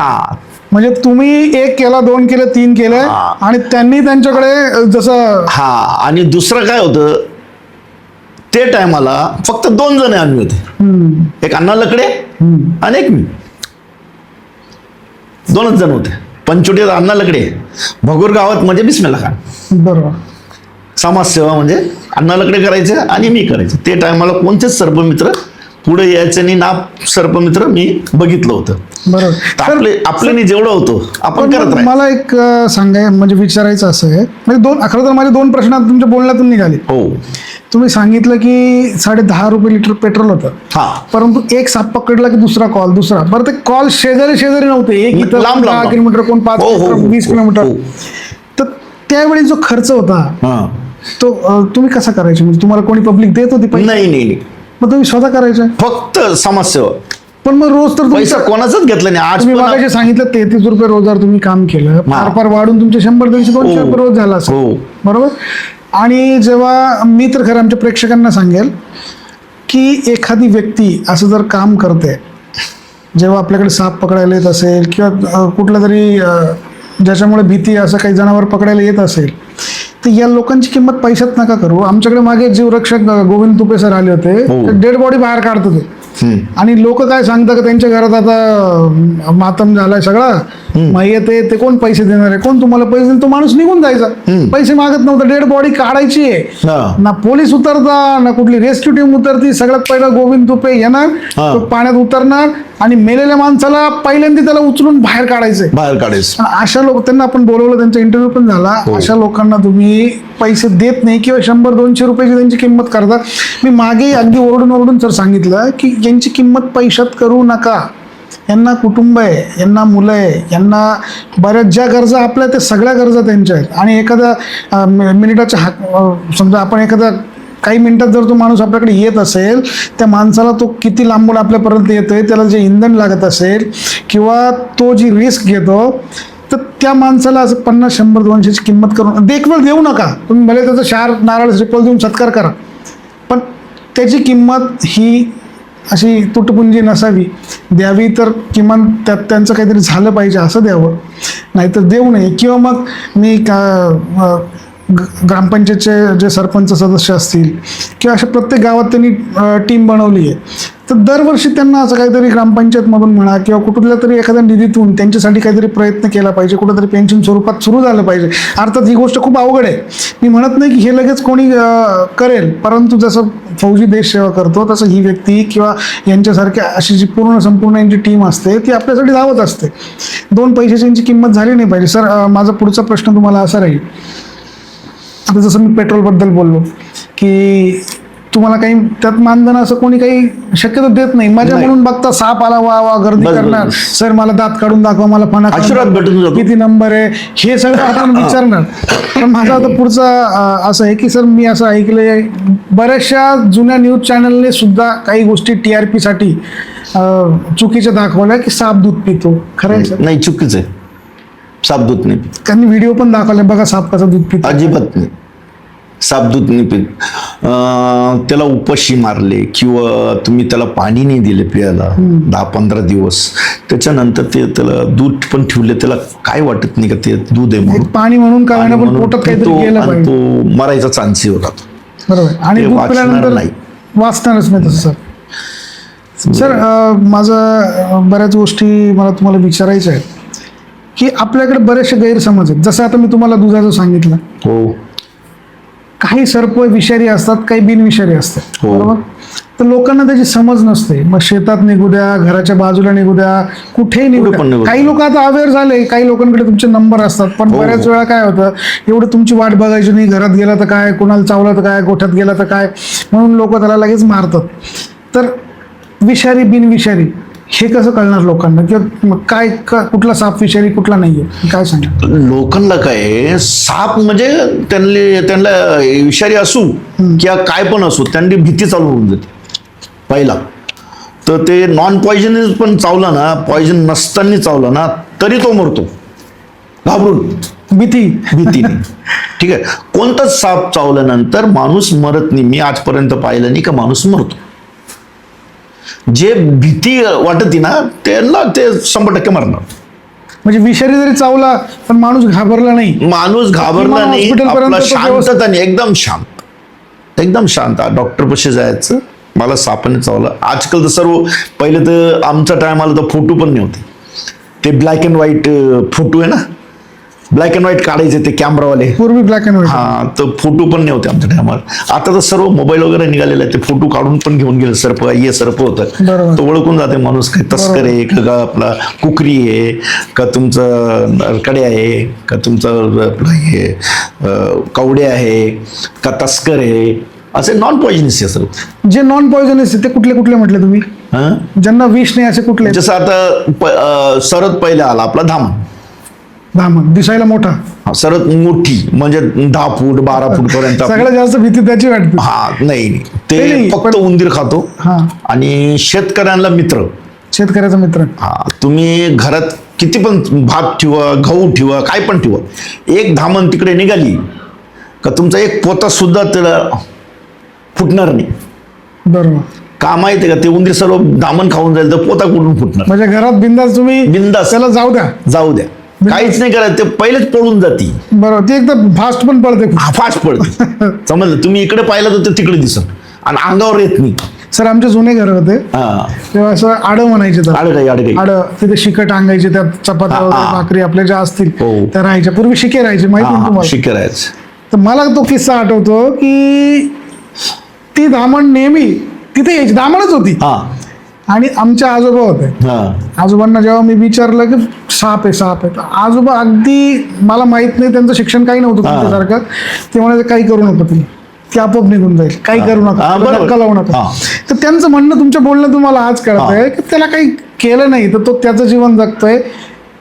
म्हणजे तुम्ही 1 केला, 2 केले, 3 केले, आणि त्यांनी त्यांच्याकडे जसं. आणि दुसरं काय होतं, ते टायमाला फक्त 2 जण आम्ही होते. एक अण्णा लकडे आणि एक मी. 2च जण होते. पंचवटीत अण्णा लकडे, भगूर गावात म्हणजे बिस्मिल्ला खान. बरोबर. समाजसेवा म्हणजे अण्णा लकडे करायचे आणि मी करायचे. ते टायमाला कोणतेच सर्पमित्र पुढे यायचं नाही ना. सर्पमित्र मी बघितलं होतं. बरोबर. आपल्याने जेवढं होतं आपण करत राहायचं. मला एक म्हणजे विचारायचं असं आहे, म्हणजे खरं तर माझे 2 प्रश्न तुमच्या बोलण्यातून निघाले. हो. तुम्ही सांगितलं की 10.5 रुपये लिटर पेट्रोल होतं, परंतु एक साप पकडला की दुसरा कॉल, दुसरा. बरं, ते कॉल शेजारी नव्हते, एक इथं 10 किलोमीटर, कोण 5 किलोमीटर, 20 किलोमीटर. तर त्यावेळी जो खर्च होता तो तुम्ही कसा करायचे? म्हणजे तुम्हाला कोणी पब्लिक देत होती? नाही. मग तुम्ही स्वतः करायचे? फक्त समाजसेवा. पण मग रोज तर पैसा कोणाचाच घेतला नाही. आज तुम्ही मागाशी सांगितलं 33 रुपये रोजगार तुम्ही काम केलं, फार वाढून तुमचे 100-200 रुपये रोज झाला असं. बरोबर. आणि जेव्हा मी तर खरं आमच्या प्रेक्षकांना सांगेल की एखादी व्यक्ती असं जर काम करते, जेव्हा आपल्याकडे साप पकडायला येत असेल किंवा कुठलं तरी ज्याच्यामुळे भीती असं काही जनावर पकडायला येत असेल, तर या लोकांची किंमत पैशात नका करू. आमच्याकडे मागे जीवरक्षक गोविंद तुपे सर आले होते, डेड बॉडी बाहेर काढत होते. आणि लोक काय सांगतात की त्यांच्या घरात आता मातम झालाय सगळा, मग येते ते कोण पैसे देणार आहे, कोण तुम्हाला पैसे देईल? तो माणूस निघून जायचा, पैसे मागत नव्हता. डेड बॉडी काढायची आहे ना, पोलीस उतरता ना कुठली रेस्क्यू टीम उतरती. सगळ्यात पहिला गोविंद तुपे येणार, पाण्यात उतरणार आणि मेलेल्या माणसाला पहिल्यांदा त्याला उचलून बाहेर काढायचं. अशा लोक, त्यांना आपण बोलवलं, त्यांचा इंटरव्ह्यू पण झाला. अशा लोकांना तुम्ही पैसे देत नाही किंवा 100-200 रुपयाची त्यांची किंमत करता. मी मागे अगदी ओरडून सर सांगितलं की यांची किंमत पैशात करू नका. यांना कुटुंब आहे, यांना मुलं आहे, यांना बऱ्याच ज्या गरजा आपल्या त्या सगळ्या गरजा त्यांच्या आहेत. आणि एखादा मिनिटाच्या समजा आपण एखादा काही मिनिटात जर तो माणूस आपल्याकडे येत असेल, त्या माणसाला तो किती लांबून आपल्यापर्यंत येतोय, त्याला जे इंधन लागत असेल किंवा तो जी रिस्क घेतो, तर त्या माणसाला असं 50, 100, 200ची किंमत करून देखभाल देऊ नका तुम्ही, भले त्याचं 4 नारळ श्रीफळ देऊन सत्कार करा, पण त्याची किंमत ही अशी तुटपुंजी नसावी, द्यावी तर किमान त्यांचं काहीतरी झालं पाहिजे असं द्यावं, नाहीतर देऊ नये. किंवा मग मी ग्रामपंचायतचे जे सरपंच सदस्य असतील किंवा अशा प्रत्येक गावात त्यांनी टीम बनवली आहे, तर दरवर्षी त्यांना असं काहीतरी ग्रामपंचायतमधून म्हणा किंवा कुठल्या तरी एखाद्या निधीतून त्यांच्यासाठी काहीतरी प्रयत्न केला पाहिजे, कुठेतरी पेन्शन स्वरूपात सुरू झालं पाहिजे. अर्थात ही गोष्ट खूप अवघड आहे, मी म्हणत नाही की हे लगेच कोणी करेल, परंतु जसं फौजी देश सेवा करतो तसं ही व्यक्ती किंवा यांच्यासारख्या अशी जी संपूर्ण यांची टीम असते ती आपल्यासाठी धावत असते. 2 पैशाची यांची किंमत झाली नाही पाहिजे. सर, माझा पुढचा प्रश्न तुम्हाला असा राहील, आता जसं मी पेट्रोलबद्दल बोललो की तुम्हाला काही त्यात मानधन असं कोणी काही शक्यतो देत नाही, माझ्या म्हणून बघता साप आला वा वा गर्दी करणार, सर मला दात काढून दाखवा, मला फणा किती नंबर आहे, हे सगळं आपण विचारणार. पण माझा आता पुढचा असं आहे की सर, मी असं ऐकलंय बऱ्याचशा जुन्या न्यूज चॅनलने सुद्धा काही गोष्टी TRP साठी चुकीच्या दाखवल्या की साप दूध पितो. खरं आहे सर? नाही, चुकीचं आहे. साप दूध नाही पित. त्यांनी व्हिडिओ पण दाखवले, बघा साप कसं दूध पितो. अजिबात नाही, साप दूध नाही पित. त्याला उपाशी मारले किंवा तुम्ही त्याला पाणी नाही दिले प्यायला 10-15 दिवस, त्याच्यानंतर ते त्याला दूध पण ठेवले, त्याला काय वाटत नाही का ते दूध आहे म्हणून, पाणी म्हणून का होईना पण पोटात काहीतरी गेलं पाहिजे, तो मरायचा चान्सही होता. बरोबर. आणि दूध पिल्यानंतर वाचणारच नाही तसं. सर, माझं बऱ्याच गोष्टी मला तुम्हाला विचारायच्या आहेत की आपल्याकडे बरेचसे गैरसमज आहेत. जसं आता मी तुम्हाला दुधाचं सांगितलं, हो, काही सर्प विषारी असतात, काही बिनविषारी असतात, हो. बरोबर. तर लोकांना त्याची समज नसते. मग शेतात निघू द्या, घराच्या बाजूला निघू द्या, कुठेही निघू द्या. काही लोक आता अवेअर झाले, काही लोकांकडे तुमचे नंबर असतात, पण बऱ्याच वेळा काय होतं, एवढं तुमची वाट बघायची नाही, घरात गेला तर काय, कोणाला चावला तर काय, गोठ्यात गेला तर काय, म्हणून लोक त्याला लगेच मारतात. तर विषारी बिनविषारी हे कसं कळणार लोकांना, किंवा काय कुठला साप विषारी कुठला नाहीये, काय सांगा लोकांना? काय साप म्हणजे त्यांना विषारी असू किंवा काय पण असू, त्यांनी भीती चालू होऊन जाते पहिला. तर ते नॉन पॉयझनस पण चावला ना, पॉयझन नसताना चावला ना, तरी तो मरतो घाबरून, भीतीने. ठीक आहे, कोणताच साप चावल्यानंतर माणूस मरत नाही. मी आजपर्यंत पाहिलं नाही का माणूस मरतो. जे भीती वाटते ना, त्यांना ते 100% मरणार. म्हणजे विषारी जरी चावला पण माणूस घाबरला नाही, माणूस घाबरला नाही, आपला शांतताने, एकदम शांत, एकदम शांत. डॉक्टर पाशी जायचं, मला सापाने चावलं. आजकाल तर सर्व, पहिले तर आमच्या टायमाला तर फोटो पण नव्हते, ते ब्लॅक अँड व्हाईट फोटो आहे ना, ब्लॅक अँड व्हाईट काढायचे ते कॅमेरावाले, पूर्वी ब्लॅक अँड व्हाईट. हा, तर फोटो पण नव्हते आमच्या टायमाला. आता तर सर्व मोबाईल वगैरे निघालेले आहे, ते फोटो काढून पण घेऊन गेले. सर्प हे सर्प होतं, तो ओळखून जाते माणूस, काय तस्कर आहे का, आपला कुकरी आहे का, तुमचं नरकडे आहे का, तुमचं आपलं हे कवडे आहे का, तस्कर आहे. असे नॉन पॉयझनस आहे सर्व. जे नॉन पॉयझनस ते कुठले कुठले म्हटले तुम्ही, ज्यांना विष नाही असे कुठले? जसं आता सर्वात पहिले आला आपला धामण, दिसायला मोठा, सर्वात मोठी म्हणजे 10 फूट 12 फूट पर्यंत. सगळ्यात जास्त भीती त्याची वाटते. हा, नाही, ते फक्त उंदीर खातो आणि शेतकऱ्यांना मित्र, शेतकऱ्याचा मित्र. हा, तुम्ही घरात किती पण भात ठेवा, गहू ठेवा, काय पण ठेवा, एक धामण तिकडे निघाली का तुमचा एक पोता सुद्धा त्याला फुटणार नाही. बरोबर. का माहिती का, ते उंदीर सर्व धामण खाऊन जाईल तर पोता कुठून फुटणार. म्हणजे घरात बिंदास तुम्ही, बिंदास त्याला जाऊ द्या, काहीच नाही करायचं, ते पहिलेच पळून जाती. बरोबर. ते एकदम फास्ट पण पळते, फास्ट पळते. समजलं, तुम्ही इकडे पाहिलं तर ते तिकडे दिसत आणि अंगावर येत नाही. सर, आमचे जुने घर होते तेव्हा असं आडं म्हणायचे, आडं, तिथे शिकं टांगायचे, त्यात चपात्या वगैरे भाकरी आपल्या ज्या असतील त्या राहायच्या. पूर्वी शिके राहायचे, माहिती आहे तुम्हाला? शिके राहायचे. तर मला तो किस्सा आठवतो की ती धामण नेहमी तिथे यायची, धामणच होती. आणि आमच्या आजोबा होते, आजोबांना जेव्हा मी विचारलं की साप आहे, साप आहे, तर आजोबा अगदी, मला माहित नाही, त्यांचं शिक्षण काही नव्हतं तुमच्यासारखं, ते म्हणाले काही करू नका तुम्ही, ते आपोआप निघून जाईल, काही करू नका, धक्का लावू नका. तर त्यांचं म्हणणं तुमच्या बोलणं तुम्हाला आज कळत आहे की त्याला काही केलं नाही तर तो त्याचं जीवन जगतोय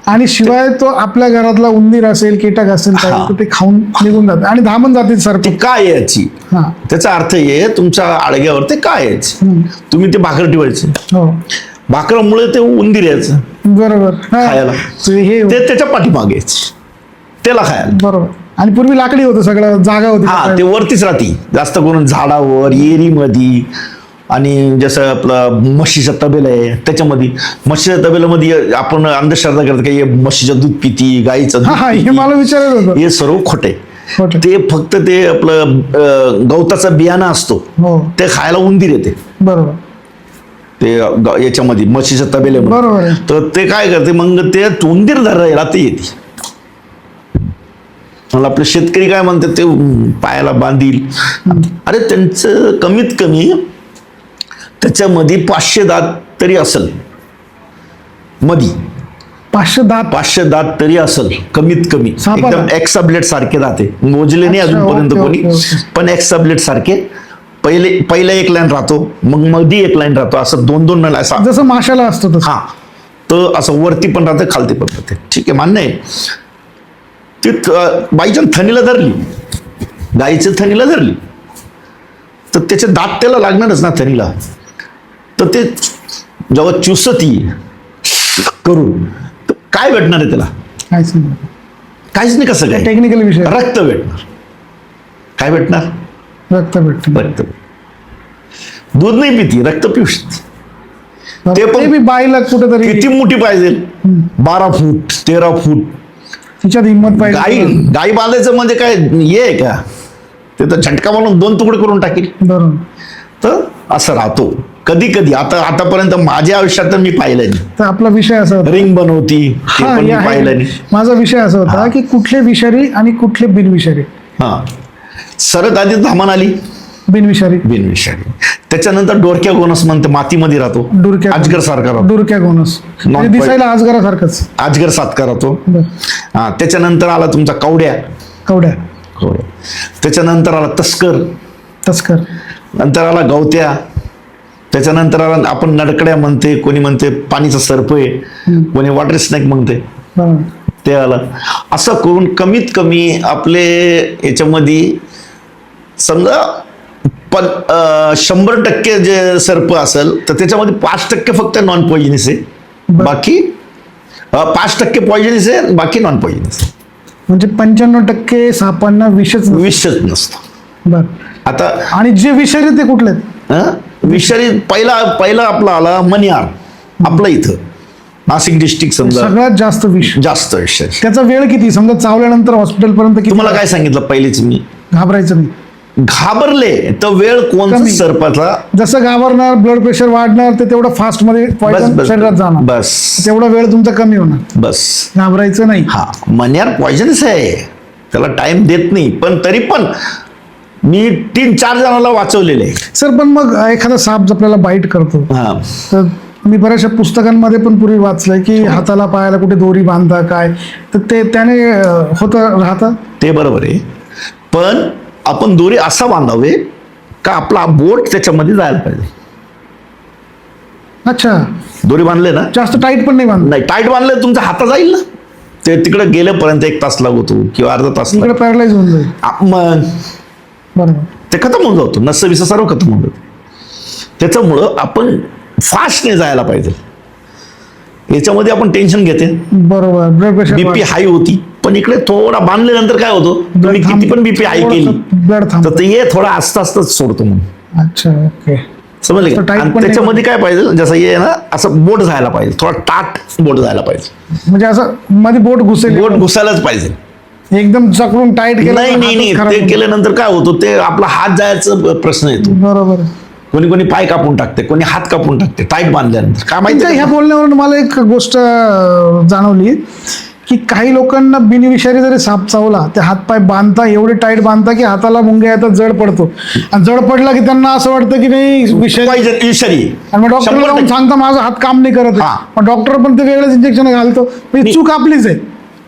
आणि शिवाय तो आपल्या घरातला उंदीर असेल, कीटक असेल काही, हा. तर ते खाऊन निघून जात आणि धामण जातील सर. ती काय आहे याची, हा. त्याचा अर्थ आहे तुमच्या आडग्यावर ते काय यायचं, तुम्ही ते भाकर ठेवायचे, हो भाकरामुळे ते उंदीर यायचं बरोबर. हा. खायला. हे ते त्याच्या पाठीमागे यायचं, त्याला खायला. बरोबर. आणि पूर्वी लाकडी होतं, सगळं जागा होती. हा, ते वरतीच राहते जास्त करून झाडावर, एरीमध्ये. आणि जसं आपलं म्हशीचं तबेला आहे त्याच्यामध्ये, म्हशीच्या तबेल्यामध्ये आपण अंधश्रद्धा करतो की म्हशीचं दूध पिती, गाईचं दूध हा, हे पिती. मला विचारायचं होतं. हे सर्व खोटे. खोटं. ते फक्त ते आपलं गवताचा बियाणा असतो, हो ते खायला उंदीर येते बरोबर ते याच्यामध्ये म्हशीच्या तबेल्यामध्ये. बरोबर आहे. तर ते काय करते मग, ते उंदीर धरायला ते येते. मला आपले शेतकरी काय म्हणतात, ते पायाला बांधील. अरे त्यांचं कमीत कमी त्याच्यामध्ये 500 दात तरी असेल, मधी 500 दात. 500 दात तरी असेल कमीत कमी. सापाला? एकदम एक्साब्लेट सारखे राहते, मोजले नाही अच्छा, अजूनपर्यंत ओके, कोणी, ओके, ओके. पण एक्साब्लेट सारखे. पहिला एक लाईन राहतो, मग मध्ये एक लाईन राहतो, असं दोन लाईन असा. जसं माशाला असतो तसं. हा, तर असं वरती पण राहते, खालती पण राहते. ठीक आहे, मान्य आहे. ती बाईच्या थणीला धरली, गाईच्या थणीला धरली, तर त्याचे दात त्याला लागणारच ना थणीला. तर ते जेव्हा चुसती करून, तर काय भेटणार आहे त्याला? काहीच नाही. काहीच नाही. कसं काय? टेक्निकल विषय. रक्त भेटणार. काय भेटणार? रक्त भेटतं. रक्त. दूध नाही पिती, रक्त पिऊ शकते. ते पण ते बी बाईला कुठेतरी किती मोठी पाहिजे, 12 फूट 13 फूट. तिच्यात हिंमत गाई पाहिजे. गाई बांधायचं म्हणजे काय हे आहे का? ते तर झटका म्हणून 2 तुकडे करून टाकेल. बरोबर. तर असं राहतो कधी कधी. आतापर्यंत माझ्या आयुष्यात तर मी पाहिलं नाही. तर आपला विषय असा होता. रिंग बनवती ते हा, पण मी हे आहे. पाहिलं नाही. माझा विषय असा होता की कुठले विषारी आणि कुठले बिनविषारी. हा, सरत आधी धामण आली बिनविषारी. बिनविषारी. त्याच्यानंतर डोरक्या गोनस म्हणते, मातीमध्ये राहतो, डुरक्या अजगर सारखा राहतो, डुरक्या गोनस. म्हणजे दिसायला आजगरासारखंच. अजगर सारखा राहतो. बरं. हा, त्याच्यानंतर आला तुमचा कवड्या. कवड्या. त्याच्यानंतर आला तस्कर. तस्कर. नंतर आला गवत्या. त्याच्यानंतर आला आपण नडकड्या म्हणते, कोणी म्हणते पाणीचा सर्प आहे, कोणी वॉटर स्नेक म्हणते, बरोबर. ते आलं. असं करून कमीत कमी आपले याच्यामध्ये समजा 100% जे सर्प असेल तर त्याच्यामध्ये 5% फक्त नॉन पॉइजनस आहे, बाकी 5% पॉइजनस आहे, बाकी नॉन पॉइजनस. म्हणजे 95% सापांना विषच नसतो. विषच नसतं. बर. आता आणि जे विषारी ते कुठले आहेत? विषारी पहिला आपला आला मनिहार, आपलं इथं नाशिक डिस्ट्रिक्ट समजा सगळ्यात जास्त विष. जास्त विषय. त्याचा वेळ किती? समजा चावल्यानंतर हॉस्पिटल पर्यंत किती? तुम्हाला काय सांगितलं पहिलेच मी, घाबरायचं नाही. घाबरले तर वेळ कोणता कमी. सर्पाचा. जसं घाबरणार, ब्लड प्रेशर वाढणार, ते तेवढं फास्ट मध्ये पॉइझन शरीरात जाणार, बस तेवढा वेळ तुमचा कमी होणार. बस. घाबरायचं नाही. हा, मनिहार पॉइजनस आहे, त्याला टाइम देत नाही, पण तरी पण मी 3-4 जणांना वाचवलेले आहे. सर, पण मग एखादा साप आपल्याला बाईट करतो, हा, तर मी बऱ्याचशा पुस्तकांमध्ये पण पूर्वी वाचलंय की हाताला पायाला कुठे दोरी बांधता काय, तर ते त्याने होतं राहतं. ते बरोबर आहे, पण आपण दोरी असा बांधावे का आपला बोट त्याच्यामध्ये जायला पाहिजे. अच्छा, दोरी बांधले ना, जास्त टाईट पण नाही बांधत. नाही टाईट बांधले तुमचा हाता जाईल ना, ते तिकडे गेल्यापर्यंत 1 तास लागतो किंवा अर्धा तास इकडे लागतो. पॅरलाइज होऊन जाईल. मग बरोबर. ते खतम होऊन जातो, नस विस सर्व खतम होऊन जातो. त्याच्यामुळं आपण फास्टने जायला पाहिजे. याच्यामध्ये आपण टेन्शन घेते, बरोबर. ब्लड प्रेशर, बीपी हाय होती, पण इकडे थोडा बांधल्यानंतर काय होतं, तुम्ही किती पण बीपी हाय केली ब्लड तर थांबतं. ते ये थोडा आस्ता आस्ताच सोडतो म्हणून. अच्छा, ओके. समजले जास्त का? tight आणि पण नाही त्याच्यामध्ये काय पाहिजे, जसं ये ना असं बोट जायला पाहिजे, थोडा टाट बोट जायला पाहिजे, म्हणजे असं मध्ये बोट घुसेल. बोट घुसायलाच पाहिजे. एकदम जकडून टाईट केलं नाही तर नाही नाही, हातच खराब ते होतो. केल्यानंतर काय होतं, ते आपला हात जायचा प्रश्न येतो. बरोबर. कोणी कोणी पाय कापून टाकते, कोणी हात कापून टाकते टाईट बांधल्यानंतर. काय तुमच्या माहिती ह्या बोलण्यावरून मला एक गोष्ट जाणवली की काही लोकांना बिनविषारी जरी साप चावला, ते हातपाय बांधता, एवढे टाईट बांधता की हाताला मुंग्या येतात, जड पडतो. आणि जड पडला की त्यांना असं वाटतं की नाही विषारी. विषारी. आणि मग डॉक्टरला जाऊन सांगता माझा हात काम नाही करत हा. आहे. मग डॉक्टर पण ते वेगळंच इंजेक्शन घालतो. म्हणजे चूक आपलीच आहे.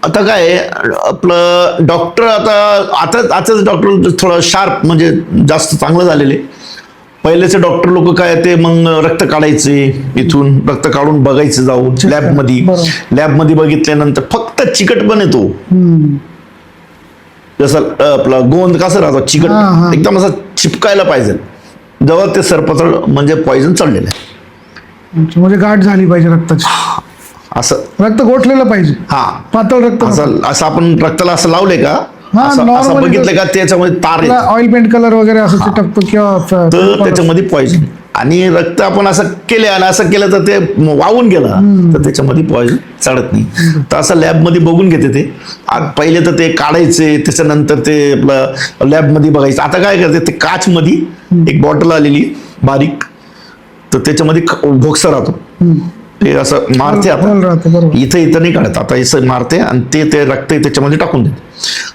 आता काय आहे, आपलं डॉक्टर आताच डॉक्टर थोडं शार्प म्हणजे जास्त चांगलं झालेले. पहिलेचे डॉक्टर लोक काय ते मग रक्त काढायचे, इथून रक्त काढून बघायचं जाऊन लॅबमध्ये. लॅबमध्ये बघितल्यानंतर फक्त चिकटपण येतो, जसं आपला गोंद कसं राहतो चिकट, एकदम असं चिपकायला पाहिजे. जेव्हा ते सरपचड म्हणजे पॉइझन चढलेलं आहे, म्हणजे गाठ झाली पाहिजे रक्ताची, असं रक्त गोठलेलं पाहिजे. हा, पातळ रक्त असं आपण रक्ताला असं लावले का, असं बघितलं का त्याच्यामध्ये तार ऑइल पेंट कलर वगैरे असं चिटकतो किंवा तर त्याच्यामध्ये पॉइझन. आणि रक्त आपण असं केले आणि असं केलं तर ते वाहून गेलं तर त्याच्यामध्ये पॉइझन चढत नाही. तर असं लॅबमध्ये बघून घेते ते. पहिले तर ते काढायचे, त्याच्यानंतर ते आपलं लॅबमध्ये बघायचं. आता काय करते ते काचमध्ये एक बॉटल आलेली बारीक, तर त्याच्यामध्ये भोक्सा राहतो, ते असं मारते. आता इथं नाही काढत, आता असं मारते आणि ते रक्त त्याच्यामध्ये टाकून देते.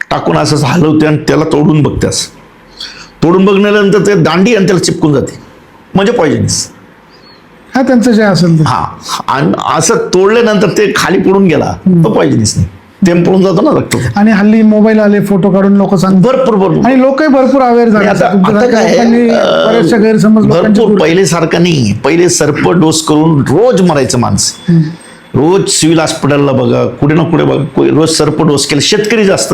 टाकून असं हलवते आणि त्याला तोडून बघते. असं तोडून बघण्यानंतर ते दांडी आणि त्याला चिपकून जाते, म्हणजे पॉइझनस. हा, त्यांचं जे असेल हा, आणि असं तोडल्यानंतर ते खाली पडून गेला तर पॉइझनस नाही, ते पडून जातो ना रक्त. आणि हल्ली मोबाईल आले, फोटो काढून लोक सांगतात भरपूर, आणि लोकही भरपूर अवेअर झाले. आता काय बरेचसे गैरसमज भरपूर, पहिले सारखं नाही. पहिले सर्प डोस करून रोज मरायचं माणसं, रोज सिव्हिल हॉस्पिटलला बघा, कुठे ना कुठे बघा, रोज सर्प डोस केला. शेतकरी जास्त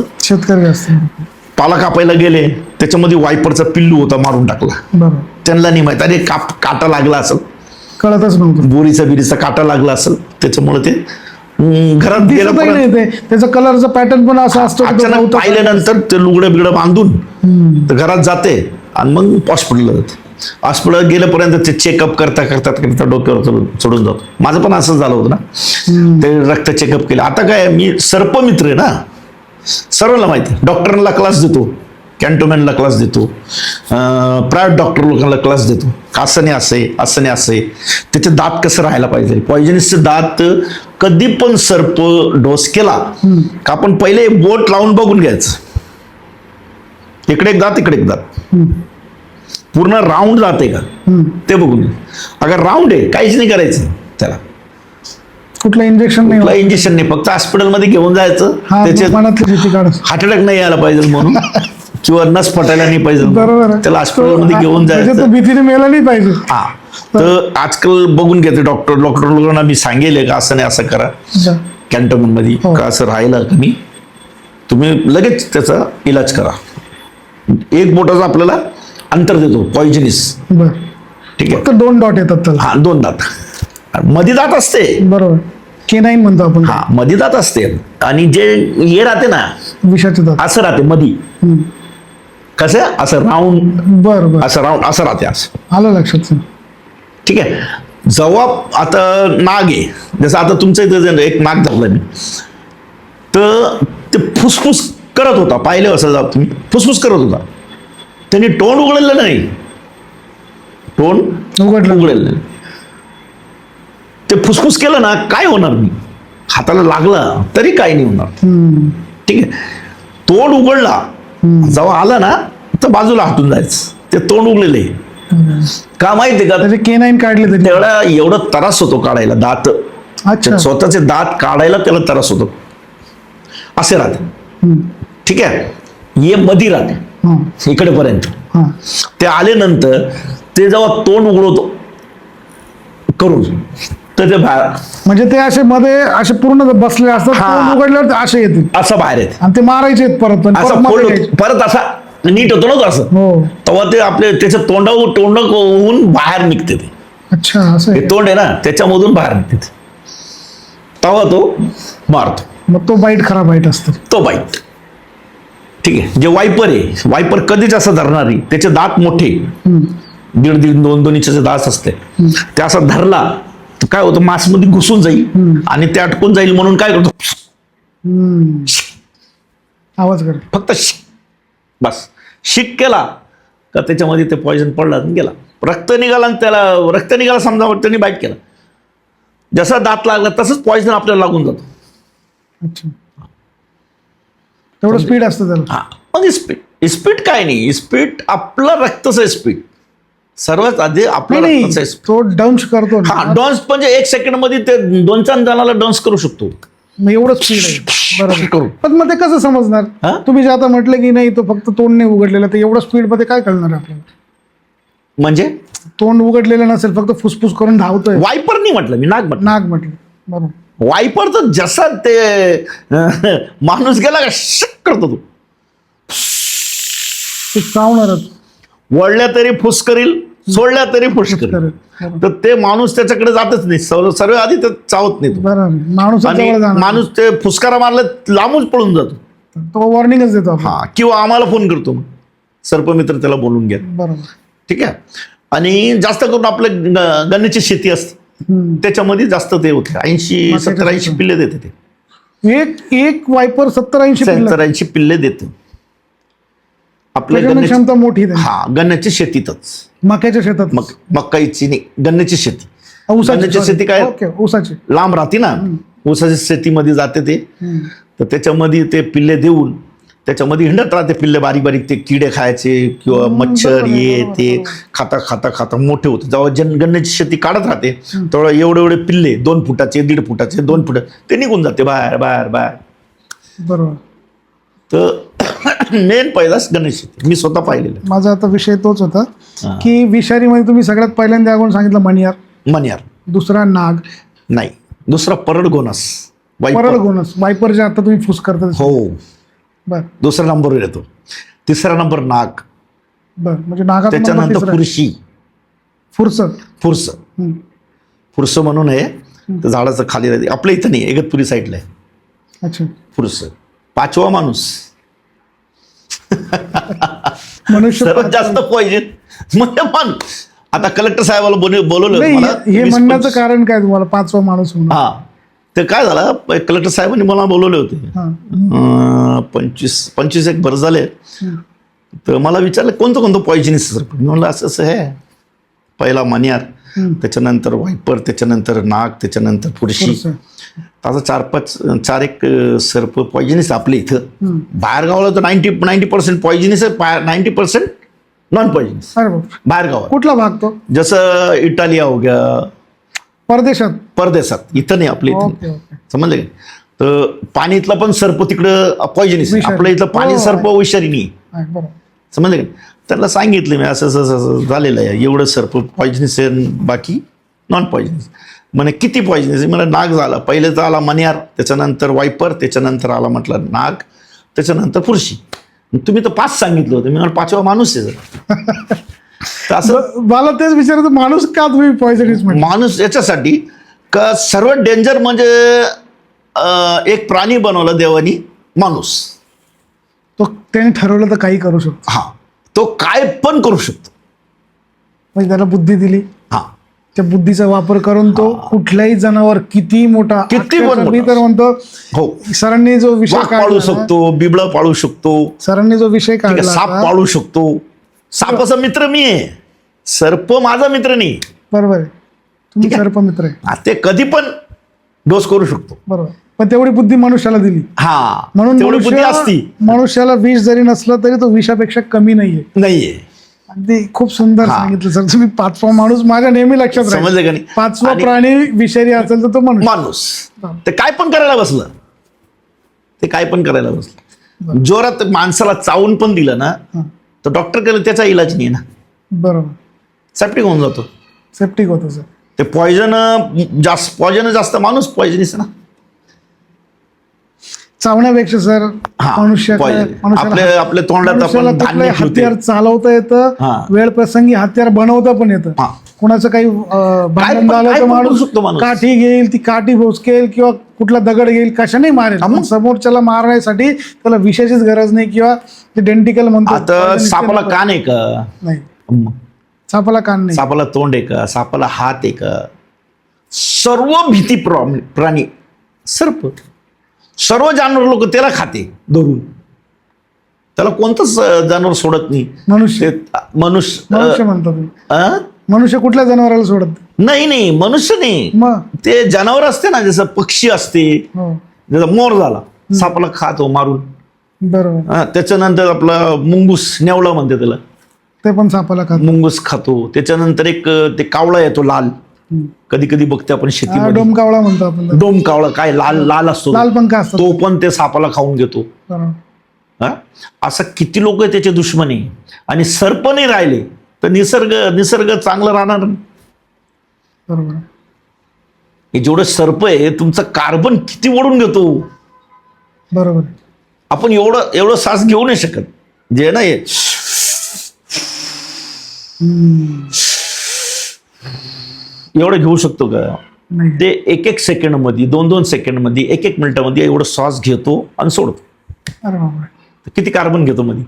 पाला कापायला गेले, त्याच्यामध्ये वायपरचा पिल्लू होता, मारून टाकला. त्यांना नाही माहित, अरे काटा लागला असेल, कळतच नव्हतं. बोरीचा बिरीचा काटा लागला असेल, त्याच्यामुळे ते घरात गेलं. त्याचा कलरचा पॅटर्न पण असा असतो. अचानक पाहिल्यानंतर ते लुगडं बिगडं बांधून घरात जाते आणि मग हॉस्पिटलला जाते. हॉस्पिटल गेल्यापर्यंत ते चेकअप करता डोक्यावर चढून जातो. माझं पण असं झालं होतं ना, ते रक्त चेकअप केलं. आता काय, मी सर्पमित्र आहे ना, सर्वांना माहिती. डॉक्टरांना क्लास देतो, कॅन्टोमॅनला क्लास देतो, प्रायव्हेट डॉक्टर लोकांना क्लास देतो. असं नाही असं नाही असं, त्याचे दात कसं राहायला पाहिजे. पॉइझनसचे दात कधी पण सर्प डोस केला का आपण पहिले बोट लावून बघून घ्यायचं, इकडे एक दात इकडे एक दात, पूर्ण राऊंड जाते का ते बघून. अगर राऊंड आहे, काहीच नाही करायचं त्याला, कुठलं इंजेक्शन नाही, फक्त हॉस्पिटलमध्ये घेऊन जायचं. त्याचे हार्ट अटॅक नाही यायला पाहिजे म्हणून, किंवा नस फटायला नाही पाहिजे, त्याला हॉस्पिटलमध्ये घेऊन जायचं, भीतीने मेला नाही पाहिजे. हा, तर आजकाल बघून घेते डॉक्टर लोकांना मी सांगेल का असं नाही असं करा कॅन्टोमेंट मध्ये, का असं राहिलं का मी, तुम्ही लगेच त्याचा इलाज करा. एक बोटाचा आपल्याला अंतर देतो पॉइझनस, ठीक आहे. 2 डॉट येतात. हा, 2 दात, मध्ये दात असते, बरोबर, केनाईन म्हणतो आपण. हा, मध्ये दात असते. आणि जे हे राहते ना विषाचे दात, असं राहते मधी, कसं असं राऊंड, बरोबर, असं राऊंड असं राहते. असं आलं लक्षात, ठीक आहे. जेव्हा आता नाग आहे, जसं आता तुमचं इथं एक नाग धरलं मी, तर ते फुसफुस करत होता, पाहिले असं जात तुम्ही, फुसफुस करत होता. त्यांनी तोंड उघडलेलं नाही, तोंड उघडलेलं नाही. ते फुसफुस केलं ना, काय होणार नाही, हाताला लागला तरी काही नाही होणार, ठीक आहे. तोंड उघडला, जेव्हा आला ना तर बाजूला हटून जायचं. ते तोंड उघडलेलं आहे का माहितीये का, केनाईन काढले तेवढा एवढं त्रास होतो काढायला दात, स्वतःचे दात काढायला त्याला त्रास होतो. असे राहते, ठीक आहे. हे मधी राहते इकडेपर्यंत. ते आल्यानंतर ते जेव्हा तोंड उघडवतो करून, तर ते बाहेर, म्हणजे ते असे मध्ये असे पूर्ण बसले असतात, तोंड उघडल्यावर असे येतील, असं बाहेर येते. आणि ते मारायचे परत असा नीट होतो ना असं, तेव्हा ते आपले त्याच्या तोंड होऊन बाहेर निघते ते. अच्छा, असं तोंड आहे ना, त्याच्यामधून बाहेर निघते, तेव्हा तो मारतो. मग तो बाईट, खरा बाईट असतो तो बाईट, ठीक आहे. जे वायपर आहे, वायपर कधीच असं धरणार नाही, त्याचे दात मोठे, 1.5 2 इंचाचे दात असते. ते असं धरला तर काय होतं, मांसमध्ये घुसून जाईल आणि ते अटकून जाईल, म्हणून काय करतो, आवाज कर, फक्त बस शिक केला का त्याच्यामध्ये ते पॉइझन पडला आणि गेला. रक्त निघाला आणि त्याला रक्त निघाला समजा, त्यांनी बाईट केला, जसा दात लागला तसंच पॉइझन आपल्याला लागून जातो. अच्छा, तेवढं स्पीड असतं त्याला. हा, मग स्पीड काय नाही, स्पीड आपलं रक्तच स्पीड, सर्वात आधी आपलं रक्तच तो डंस करतो. हा, डॉन्स म्हणजे 1 सेकंड मध्ये ते 2-4 जणाला डॉन्स करू शकतो, एवढं स्पीड आहे. बरोबर, पण मग ते कसं समजणार, तुम्ही जे आता म्हटलं की नाही तो फक्त तोंड नाही उघडलेला, तर एवढं स्पीड मध्ये काय कळणार आपल्याला. म्हणजे तोंड उघडलेलं नसेल, फक्त फुसफुस करून धावतोय. वायपर नाही म्हटलं मी, नाग म्हटलं. नाग म्हटलं, बरोबर. वायपर तर जसं ते माणूस गेला का शक करतो तो, ते चावणारच. वळल्या तरी फुस करील, सोडल्या तरी फुस करील. बरोबर. तर ते माणूस त्याच्याकडे जातच नाही, सर्व आधी तर चावत नाही तो. बरोबर. माणूस आणि माणूस ते फुसकारा मारला लांबूच पळून जातो. तो वॉर्निंगच देतो आपण. हा, किंवा आम्हाला फोन करतो मग, सर्पमित्र त्याला बोलून घ्या. बरोबर. ठीक आहे. आणि जास्त करून आपलं गन्याची शेती असते, त्याच्यामध्ये जास्त ते होते. 80-70-80 पिल्ले देते ते. एक वायपर 70-80 70-80 पिल्ले देते आपल्या क्षमता मोठी आहे. हा, गन्याच्या शेतीतच. मक्याच्या शेतात. मकाईची नाही, गन्याची शेती. ऊसाची गन्याची शेती काय ऊसाची लांब राहते ना, ऊसाच्या शेतीमध्ये जाते ते. तर त्याच्यामध्ये ते पिल्ले देऊन त्याच्यामध्ये हिंडत राहते पिल्ले, बारीक बारीक ते किडे खायचे किंवा मच्छर ये ते खाता खाता खाता मोठे होते. जेव्हा गन्याची शेती काढत राहते तेव्हा एवढे एवढे पिल्ले 2 फुटाचे, 1.5 फुटाचे, 2 फुटाचे ते निघून जाते बाहेर बाहेर बाहेर. बरोबर. तर मेन पैदास गणेश शेती मी स्वतः पाहिलेलं. माझा आता विषय तोच होता की विषारीमध्ये तुम्ही सगळ्यात पहिल्यांदा अगोदर सांगितलं मणियार. मणियार. दुसरा नाग. नाही, दुसरा परडगोनस. परडगोनस वायपर जे आता तुम्ही फुस करता. हो. बर. दुसऱ्या नंबरवर येतो. तिसरा नंबर नाग. बर. म्हणजे नागात त्याच्यानंतर फुरशी. फुरस म्हणून आहे, तर झाडाचं खाली राहते. आपल्या इथं नाही, इगतपुरी साईडला आहे. अच्छा. फुरस. 5वा माणूस. मनुष्य सर्वात जास्त पॉइजन म्हणजे माणूस. आता कलेक्टर साहेबाला बोलवलं. हे म्हणण्याचं कारण काय तुम्हाला 5वा माणूस म्हणून? हा, ते काय झालं, कलेक्टर साहेबांनी मला बोलवले होते. 25 एक वर्ष झाले. तर मला विचारलं कोणतं पॉइजनस सर. मी म्हणलं असं असं आहे. पहिला मणियार, त्याच्यानंतर वायपर, त्याच्यानंतर नाग, त्याच्यानंतर फुरशी. आता 4 एक सर्प पॉइजनस आपल्या इथं. बाहेर गावाला तर 90% पॉइजनस आहे, 90% नॉन पॉइजनस बाहेर गावात. कुठला भाग तो? जसं इटालिया हो गया, परदेशात. इथं नाही, आपल्या इथं. समजलं का? तर पाणीतला पण सर्प तिकडं पॉइजनस, आपल्या इथलं पाणी सर्प विषारी नाही. समजलं का? त्याला सांगितलं मी असं असं झालेलं आहे, एवढं सर्प पॉइजनस आहे, बाकी नॉन पॉइजनस. म्हणे किती पॉइजनस? मला नाग झाला, पहिलेच आला मणियार, त्याच्यानंतर वायपर, त्याच्यानंतर आला म्हटलं नाग, त्याच्यानंतर फुरशी. तुम्ही तर 5 सांगितलं होतं. मी मला 5वा माणूस आहे. असं मला तेच विचारायचं, माणूस का तुम्ही पॉइजनस? माणूस याच्यासाठी का सर्वात डेंजर म्हणजे एक प्राणी बनवला देवानी, माणूस. तो त्याने ठरवलं तर काही करू शकतो. हा, तो काय पण करू शकतो. म्हणजे त्याला बुद्धी दिली. हा, त्या बुद्धीचा वापर करून तो कुठल्याही जनावर किती मोठा, मी तर म्हणतो, हो, सरांनी जो विषय पाळू शकतो, बिबळा पाळू शकतो. सरांनी जो विषय काढला, साप पाळू शकतो. सापाचा मित्र मी आहे, सर्प माझा मित्र नाही. बरोबर आहे. तुम्ही सर्प मित्र आहे. ते कधी पण डोस करू शकतो. बरोबर. पण तेवढी बुद्धी मनुष्याला दिली. हा, म्हणून तेवढी बुद्धी असती. मनुष्याला विष जरी नसलं तरी तो विषापेक्षा कमी नाहीये. अगदी खूप सुंदर सांगितलं सर तुम्ही. 5वा माणूस माझ्या नेहमी लक्षात राहील. समजलं का नाही? 5वा प्राणी विषारी असेल तर तो माणूस. ते काय पण करायला बसलं, जोरात माणसाला चावून पण दिलं ना, तर डॉक्टर केलं त्याचा इलाज नाही ना. बरोबर. सेप्टिक होऊन जातो. सेप्टिक होतो सर. ते पॉयझन जास्त माणूस पॉयझनस ना. चावण्यापेक्षा सर आपल्या तोंडात हत्यार चालवता येतं, वेळ प्रसंगी हत्यार बनवता पण येतं. कुणाचं काही भांडण झालं तर माणूस काठी घेईल, ती काठी भोसकेल किंवा कुठला दगड घेईल, कशाने मारेल. समोरच्याला मारण्यासाठी त्याला विषयाचीच गरज नाही. किंवा ते डेंटिकल म्हणतो, सापाला कान आहे का? नाही. सापाला कान नाही. सापाला तोंड आहे का? सापाला हात आहे का? सर्व भीती प्राणी सर्प, सर्व जानवर लोक त्याला खाते धरून. त्याला कोणतंच जनावर सोडत नाही. मनुष्य म्हणतो तुम्ही. मनुष्य कुठल्या जनावराला सोडत नाही. मनुष्य नाही, मग ते जनावर असते ना, जसं पक्षी असते, जसं मोर झाला, सापाला खातो मारून. बरोबर. त्याच्यानंतर आपला मुंगूस, नेवला म्हणते त्याला, ते पण सापाला खातो. मुंगूस खातो. त्याच्यानंतर एक ते कावळा येतो लाल, कधी कधी बघते आपण शेतीमध्ये. डोमकावळा म्हणतो आपण. डोमकावळा काय लाल असतो, लाल पंख असतो, तो पण ते सापाला खाऊन घेतो. असं किती लोक त्याचे दुश्मन आहे. आणि सर्प नाही राहिले तर निसर्ग चांगलं राहणार. बरोबर. हे जेवढं सर्प आहे तुमचं कार्बन किती ओढून घेतो. बरोबर. आपण एवढं श्वास घेऊ नाही शकत. जे नाही एवढं घेऊ शकतो का? नाही. ते एक सेकंड मध्ये 2 सेकंड मध्ये 1 मिनिटामध्ये एवढं श्वास घेतो आणि सोडतो. अरे बापरे. तर किती कार्बन घेतो मध्ये.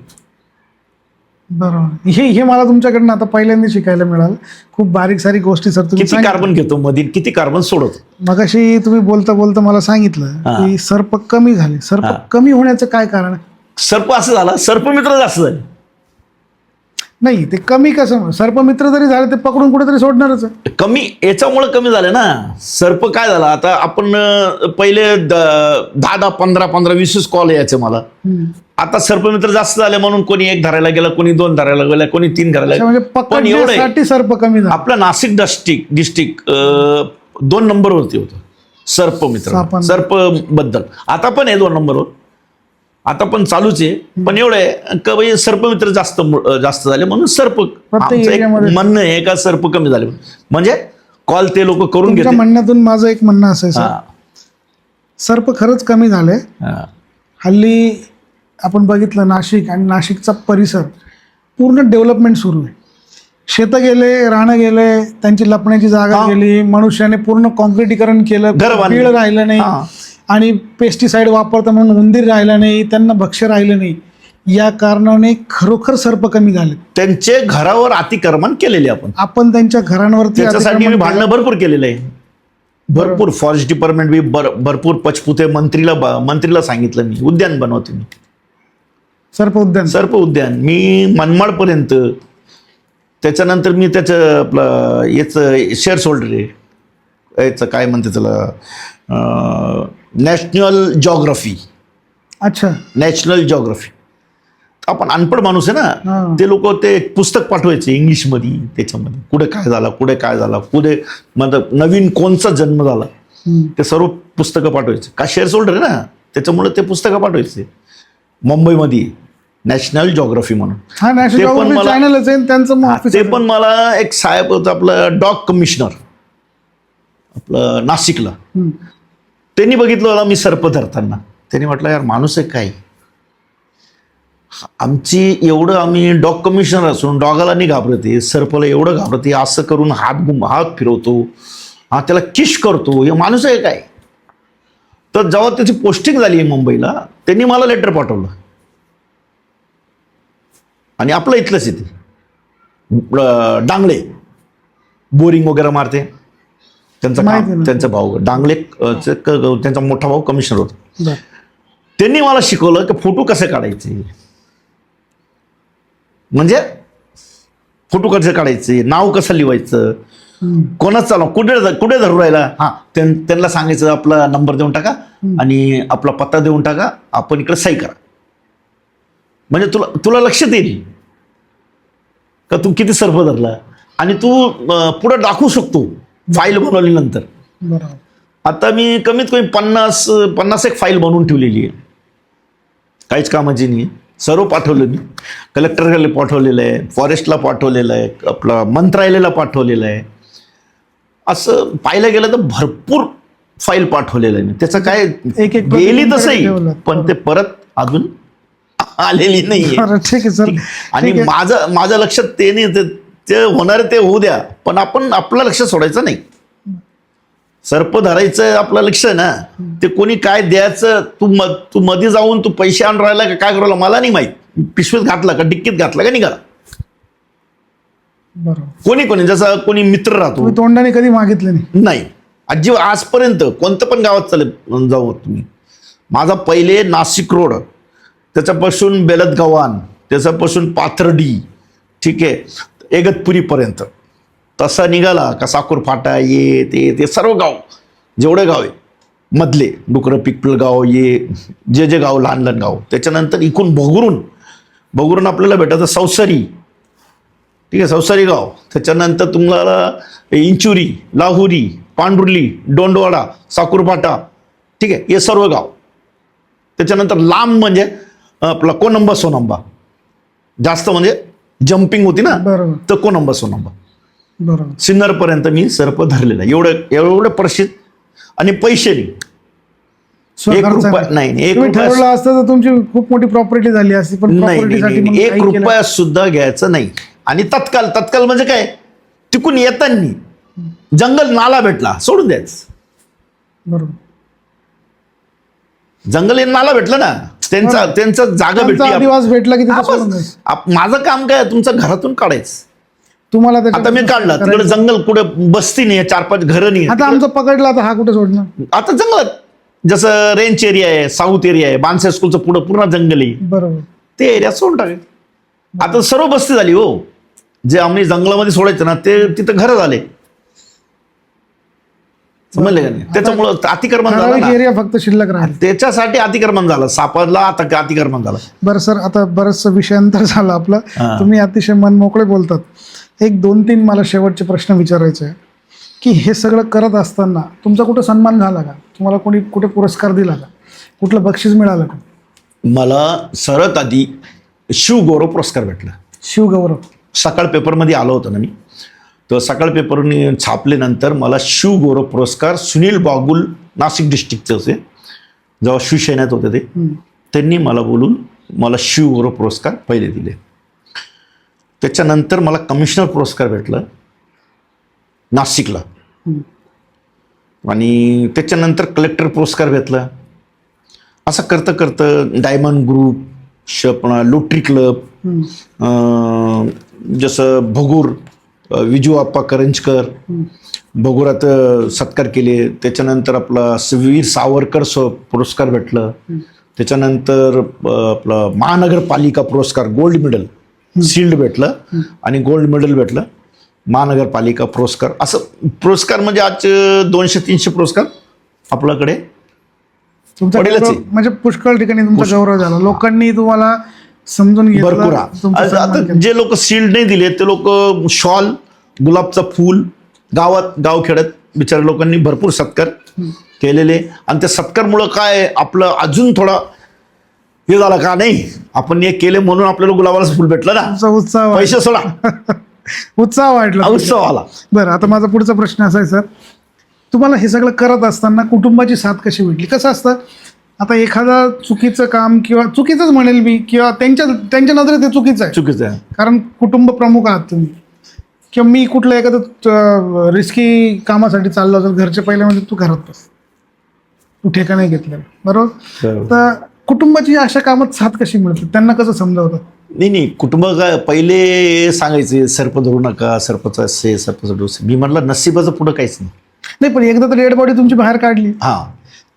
बरोबर. हे मला तुमच्याकडनं आता पहिल्यांदा शिकायला मिळालं. खूप बारीक सारी गोष्टी सर तुम्ही किती कार्बन घेतो मध्ये, किती कार्बन सोडतो. मगाशी तुम्ही बोलता बोलता मला सांगितलं की सर्प कमी झाले. सर्प कमी होण्याचं काय कारण आहे? सर्प असं झाला, सर्पमित्र जास्त झाले. नाही, ते कमी कसं? सर्पमित्र जरी झाले ते पकडून कुठेतरी सोडणारच आहे. कमी याच्यामुळे कमी झाले ना. सर्प काय झाला, आता आपण पहिले 10 15 20 कॉल यायचे मला. आता सर्पमित्र जास्त झाले म्हणून कोणी 1 धरायला गेला, कोणी 2 धरायला गेला, कोणी 3 धरायला म्हणजे गेला. पण एवढं पकडण्यासाठी सर्प कमी झाले. आपलं नाशिक डिस्ट्रिक्ट 2 नंबरवरती होतं सर्पमित्र, सर्प बद्दल. आता पण आहे 2 नंबरवर, आता पण चालूच आहे. पण एवढं आहे का बाई सर्पमित्र जास्त झाले म्हणून सर्प. म्हणणं आहे का सर्प कमी झाले म्हणजे कॉल ते लोक करून घेतात. म्हणण्यातून माझं एक म्हणणं असं आहे सर, सर्प खरंच कमी झाले. हल्ली आपण बघितलं नाशिक आणि नाशिकचा परिसर पूर्ण डेव्हलपमेंट सुरू आहे. शेतं गेले, रानं गेले, त्यांची लपण्याची जागा गेली, मनुष्याने पूर्ण कॉन्क्रिटीकरण केलं, बीळ राहिलं नाही, आणि पेस्टिसाइड वापरता म्हणून उंदीर राहिला नाही, त्यांना भक्ष्य राहिलं नाही. या कारणाने खरोखर सर्प कमी झाले. त्यांचे घरावर अतिक्रमण केलेले आपण त्यांच्या घरांवरती त्याच्यासाठी मी भांडणं भरपूर केलेलं आहे. भरपूर फॉरेस्ट डिपार्टमेंट बी भरपूर पचपुते मंत्रीला सांगितलं मी उद्यान बनवते. मी सर्प उद्यान मी मनमाडपर्यंत. त्याच्यानंतर मी त्याचं आपलं याचं शेअर्स होल्डर आहे, याचं काय म्हणते त्याला, नॅशनल जॉग्राफी. अच्छा. National geography. आपण अनपढ माणूस आहे ना, ते लोक ते पुस्तक पाठवायचे इंग्लिशमध्ये. त्याच्यामध्ये कुठे काय झाला, कुठे मतलब नवीन कोणचा जन्म झाला, ते सर्व पुस्तकं पाठवायचे. का शेअर्स होल्डर आहे ना, त्याच्यामुळे ते पुस्तकं पाठवायचे. मुंबईमध्ये नॅशनल जॉग्राफी म्हणून ते पण मला एक साहेब होतं आपलं डॉग कमिशनर आपलं नाशिकला. त्यांनी बघितलं मला मी सर्प धरताना. त्यांनी म्हटलं यार माणूस आहे काय, आम्ही डॉग कमिशनर असून डॉगाला नाही घाबरते, सर्पला एवढं घाबरते, असं करून हात फिरवतो, त्याला किश करतो, हे माणूस आहे काय. तर जेव्हा त्याची पोस्टिंग झाली मुंबईला, त्यांनी मला लेटर पाठवलं. आणि आपलं इथलंच येते डांगळे, बोरिंग वगैरे मारते, त्यांचा भाऊ डांगळे, त्यांचा मोठा भाऊ कमिशनर होता. त्यांनी मला शिकवलं की फोटो कसे काढायचे, म्हणजे फोटो कसे काढायचे, नाव कसं लिवायचं, कोणाचं नाव कुठे धरू राहिला, त्यांना सांगायचं आपला नंबर देऊन टाका आणि आपला पत्ता देऊन टाका, आपण इकडे सही करा. म्हणजे तुला लक्षात येईल का तू किती सर्प धरला, आणि तू पुढे दाखवू शकतो फाईल बनवल्यानंतर. आता मी कमीत कमी 50 एक फाईल बनवून ठेवलेली आहे, काहीच कामाची नाही. सर्व पाठवलं मी, कलेक्टरला पाठवलेलं आहे, फॉरेस्टला पाठवलेलं आहे, आपलं मंत्रालयाला पाठवलेलं आहे. असं पाहायला गेलं तर भरपूर फाईल पाठवलेलं आहे. त्याचं काय गेली तसंही, पण ते परत अजून आलेली नाही. आणि माझं लक्षात ते नाही, ते होणार ते होऊ द्या, पण आपण आपलं लक्ष सोडायचं नाही. सर्प धरायचं आपलं लक्ष आहे ना, ते कोणी काय द्यायचं, तू मध्ये जाऊन तू पैसे आणून राहिला का काय करू मला नाही माहित. पिशवीत घातला का डिक्कीत घातला का निघाला. कोणी जसं कोणी मित्र राहतो, तोंडाने कधी मागितलं नाही अजिबात आजपर्यंत. कोणतं पण गावात चालेल जाऊ तुम्ही. माझा पहिले नाशिक रोड, त्याच्यापासून बेलदगव्हाण, त्याच्यापासून पाथर्डी, ठीक आहे, एगतपुरीपर्यंत तसा निघाला का साकूर फाटा, ते सर्व गाव, जेवढे गाव आहे मधले, डुकरं पिपलगाव, जे गाव लहान गाव. त्याच्यानंतर इकडून भगुरून आपल्याला भेटायचं सौसारी, ठीक आहे, सौसारी गाव. त्याच्यानंतर तुम्हाला इंचुरी, लाहुरी, पांडुर्ली, डोंडवाडा, साकूर फाटा, ठीक आहे, हे सर्व गाव. त्याच्यानंतर लांब म्हणजे आपला कोनंबा सोनंबा, जास्त म्हणजे जम्पिंग होती ना, बरोबर तर कोणंबा सोनंबा बरोबर. सिन्नर पर्यंत मी सर्प धरलेला. एवढं प्रसिद्ध. आणि पैसे नाही, एक स्वखर्चाने. रुपया नाही, एक तुम्ही रुपया ठरवलं असतं तर तुमची खूप मोठी प्रॉपर्टी झाली असती, पण नाही, प्रॉपर्टीसाठी नाही, मग एक काही केलं. रुपया सुद्धा घ्यायचं नाही. आणि तत्काल म्हणजे काय, तिकून येताना जंगल नाला भेटला सोडून द्यायचं. बरोबर. जंगल हे नाला भेटलं ना, त्यांचा जागा त्यांचा भेटली. आदिवास भेटला की हा, तिथं सोडून बस. द्यायचं. माझं काम काय, तुमचं घरातून काढायचं. तुम्हाला आता त्याच्यात मी काढला, तिकडे करायचं. जंगल कुठे बस्ती नाही, 4-5 घरं नाही. आता आमचं पकडलं, आता हा कुठे सोडणार? आता जंगलात जसं रेंज एरिया आहे, साऊथ एरिया आहे, बानसे स्कूलचं पुढं पूर्ण जंगल आहे, बरोबर. ते एरिया सोडून टाकेल. आता सर्व बस्ती झाली हो. जे आम्ही जंगलामध्ये सोडायचं ना, ते तिथं घरं झाले. समजले का नाही? त्याच्यामुळं अतिक्रमण झालं ठराविक ना, एरिया फक्त शिल्लक राहील. त्याच्यासाठी अतिक्रमण झालं. सापडला आता अतिक्रमण झालं. बरं सर, आता बरंचसं विषयांतर झालं आपलं. हा. तुम्ही अतिशय मन मोकळे बोलतात. एक 2-3 मला शेवटचे प्रश्न विचारायचे आहे की हे सगळं करत असताना तुमचा कुठं सन्मान झाला का? तुम्हाला कोणी कुठे पुरस्कार दिला का? कुठलं बक्षीस मिळालं का? मला सर्वात आधी शिवगौरव पुरस्कार भेटला. शिवगौरव. सकाळ पेपरमध्ये आलं होतं ना मी, तर सकाळ पेपरने छापल्यानंतर मला शिवगौरव पुरस्कार सुनील बागुल, नाशिक डिस्ट्रिक्टचे होते, जेव्हा शिवसेनेत होते ते, त्यांनी मला बोलून मला शिवगौरव पुरस्कार पहिले दिले. त्याच्यानंतर मला कमिशनर पुरस्कार भेटला नाशिकला. आणि त्याच्यानंतर कलेक्टर पुरस्कार भेटला. असं करतं डायमंड ग्रुप, लोटरी क्लब, जसं भगूर, विजू आप्पा करंजकर, भगुरात सत्कार केले. त्याच्यानंतर आपला वीर सावरकर पुरस्कार भेटलं. त्याच्यानंतर आपला महानगरपालिका पुरस्कार गोल्ड मेडल, शिल्ड भेटलं आणि गोल्ड मेडल भेटलं. महानगरपालिका पुरस्कार, असं पुरस्कार म्हणजे आज 200-300 पुरस्कार आपल्याकडे तुमचा पडेलच गौरव, आहे. म्हणजे पुष्कळ ठिकाणी तुमचा गौरव झाला. लोकांनी तुम्हाला समजून भरपूर. घेतलं, तुमचा सन्मान आता केला. जे लोक शिल्ड नाही दिले ते लोक शॉल, गुलाबचं फूल, गावखेड्यात बिचाऱ्या लोकांनी भरपूर सत्कार केलेले. आणि त्या सत्कारमुळं काय आपलं अजून थोडा हे झाला का, नाही आपण हे केले म्हणून आपल्याला गुलाबाला फुल भेटलं ना, तुमचा उत्साह पैसे सोडा, उत्साह वाढला. उत्सव आला. बरं, आता माझा पुढचा प्रश्न असा आहे सर, तुम्हाला हे सगळं करत असताना कुटुंबाची साथ कशी भेटली? कसं असतं, आता एखादा चुकीचं काम किंवा चुकीचंच म्हणेल मी, किंवा त्यांच्या नजरेत ते चुकीचं आहे, चुकीचं आहे. कारण कुटुंब प्रमुख आहात तुम्ही, किंवा मी कुठलं एखादं रिस्की कामासाठी चाललो तर घरचे पहिले म्हणजे तू घरात बस, तू ठेका नाही घेतलं, बरोबर? तर कुटुंबाची अशा कामात साथ कशी मिळते? त्यांना कसं समजावतात? नाही, कुटुंब काय पहिले सांगायचे, सर्प धरू नका, सर्पचं असे, सर्पचं डोस. मी म्हटलं नशिबाचं पुढं काहीच नाही. नाही, पण एकदा तर डेड बॉडी तुमची बाहेर काढली, हा,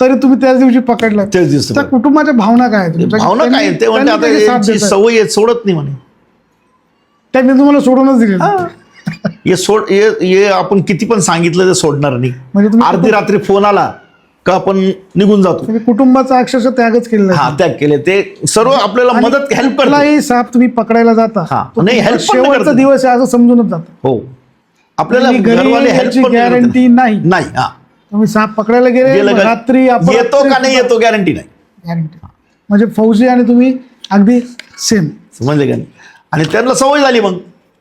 तरी तुम्ही त्याच दिवशी पकडला. तेच दिवस त्या कुटुंबाच्या भावना काय आहेत तुमच्या? भावना काय, ते म्हणते आता त्यांनी साथ यांची देतात. सवय आहे, सोडत नाही म्हणे. त्यांनी तुम्हाला सोडूनच दिले. हे आपण किती पण सांगितलं ते सोडणार नाही. म्हणजे तुम्ही अर्धी रात्री फोन आला का आपण निघून जातो. म्हणजे कुटुंबाचा अक्षरशः त्यागच केलेला आहे. हा, त्याग केले ते सर्व आपल्याला मदत, हेल्प करतात. कुठलाही साप तुम्ही पकडायला जाता, हा, तो नाही, तुमचा help पण शेवटचा करतात. दिवस आहे असं समजूनच जातं. हो, आपल्याला आणि घरी घरवाले यायची हेल्प guarantee नाही. नाही. हा, तुम्ही साप पकडायला गेले गेलं का- रात्री येतो का नाही येतो गॅरंटी नाही. गॅरंटी. म्हणजे फौजी आणि तुम्ही अगदी सेम. समजले का नाही? आणि त्यांना सवय झाली. मग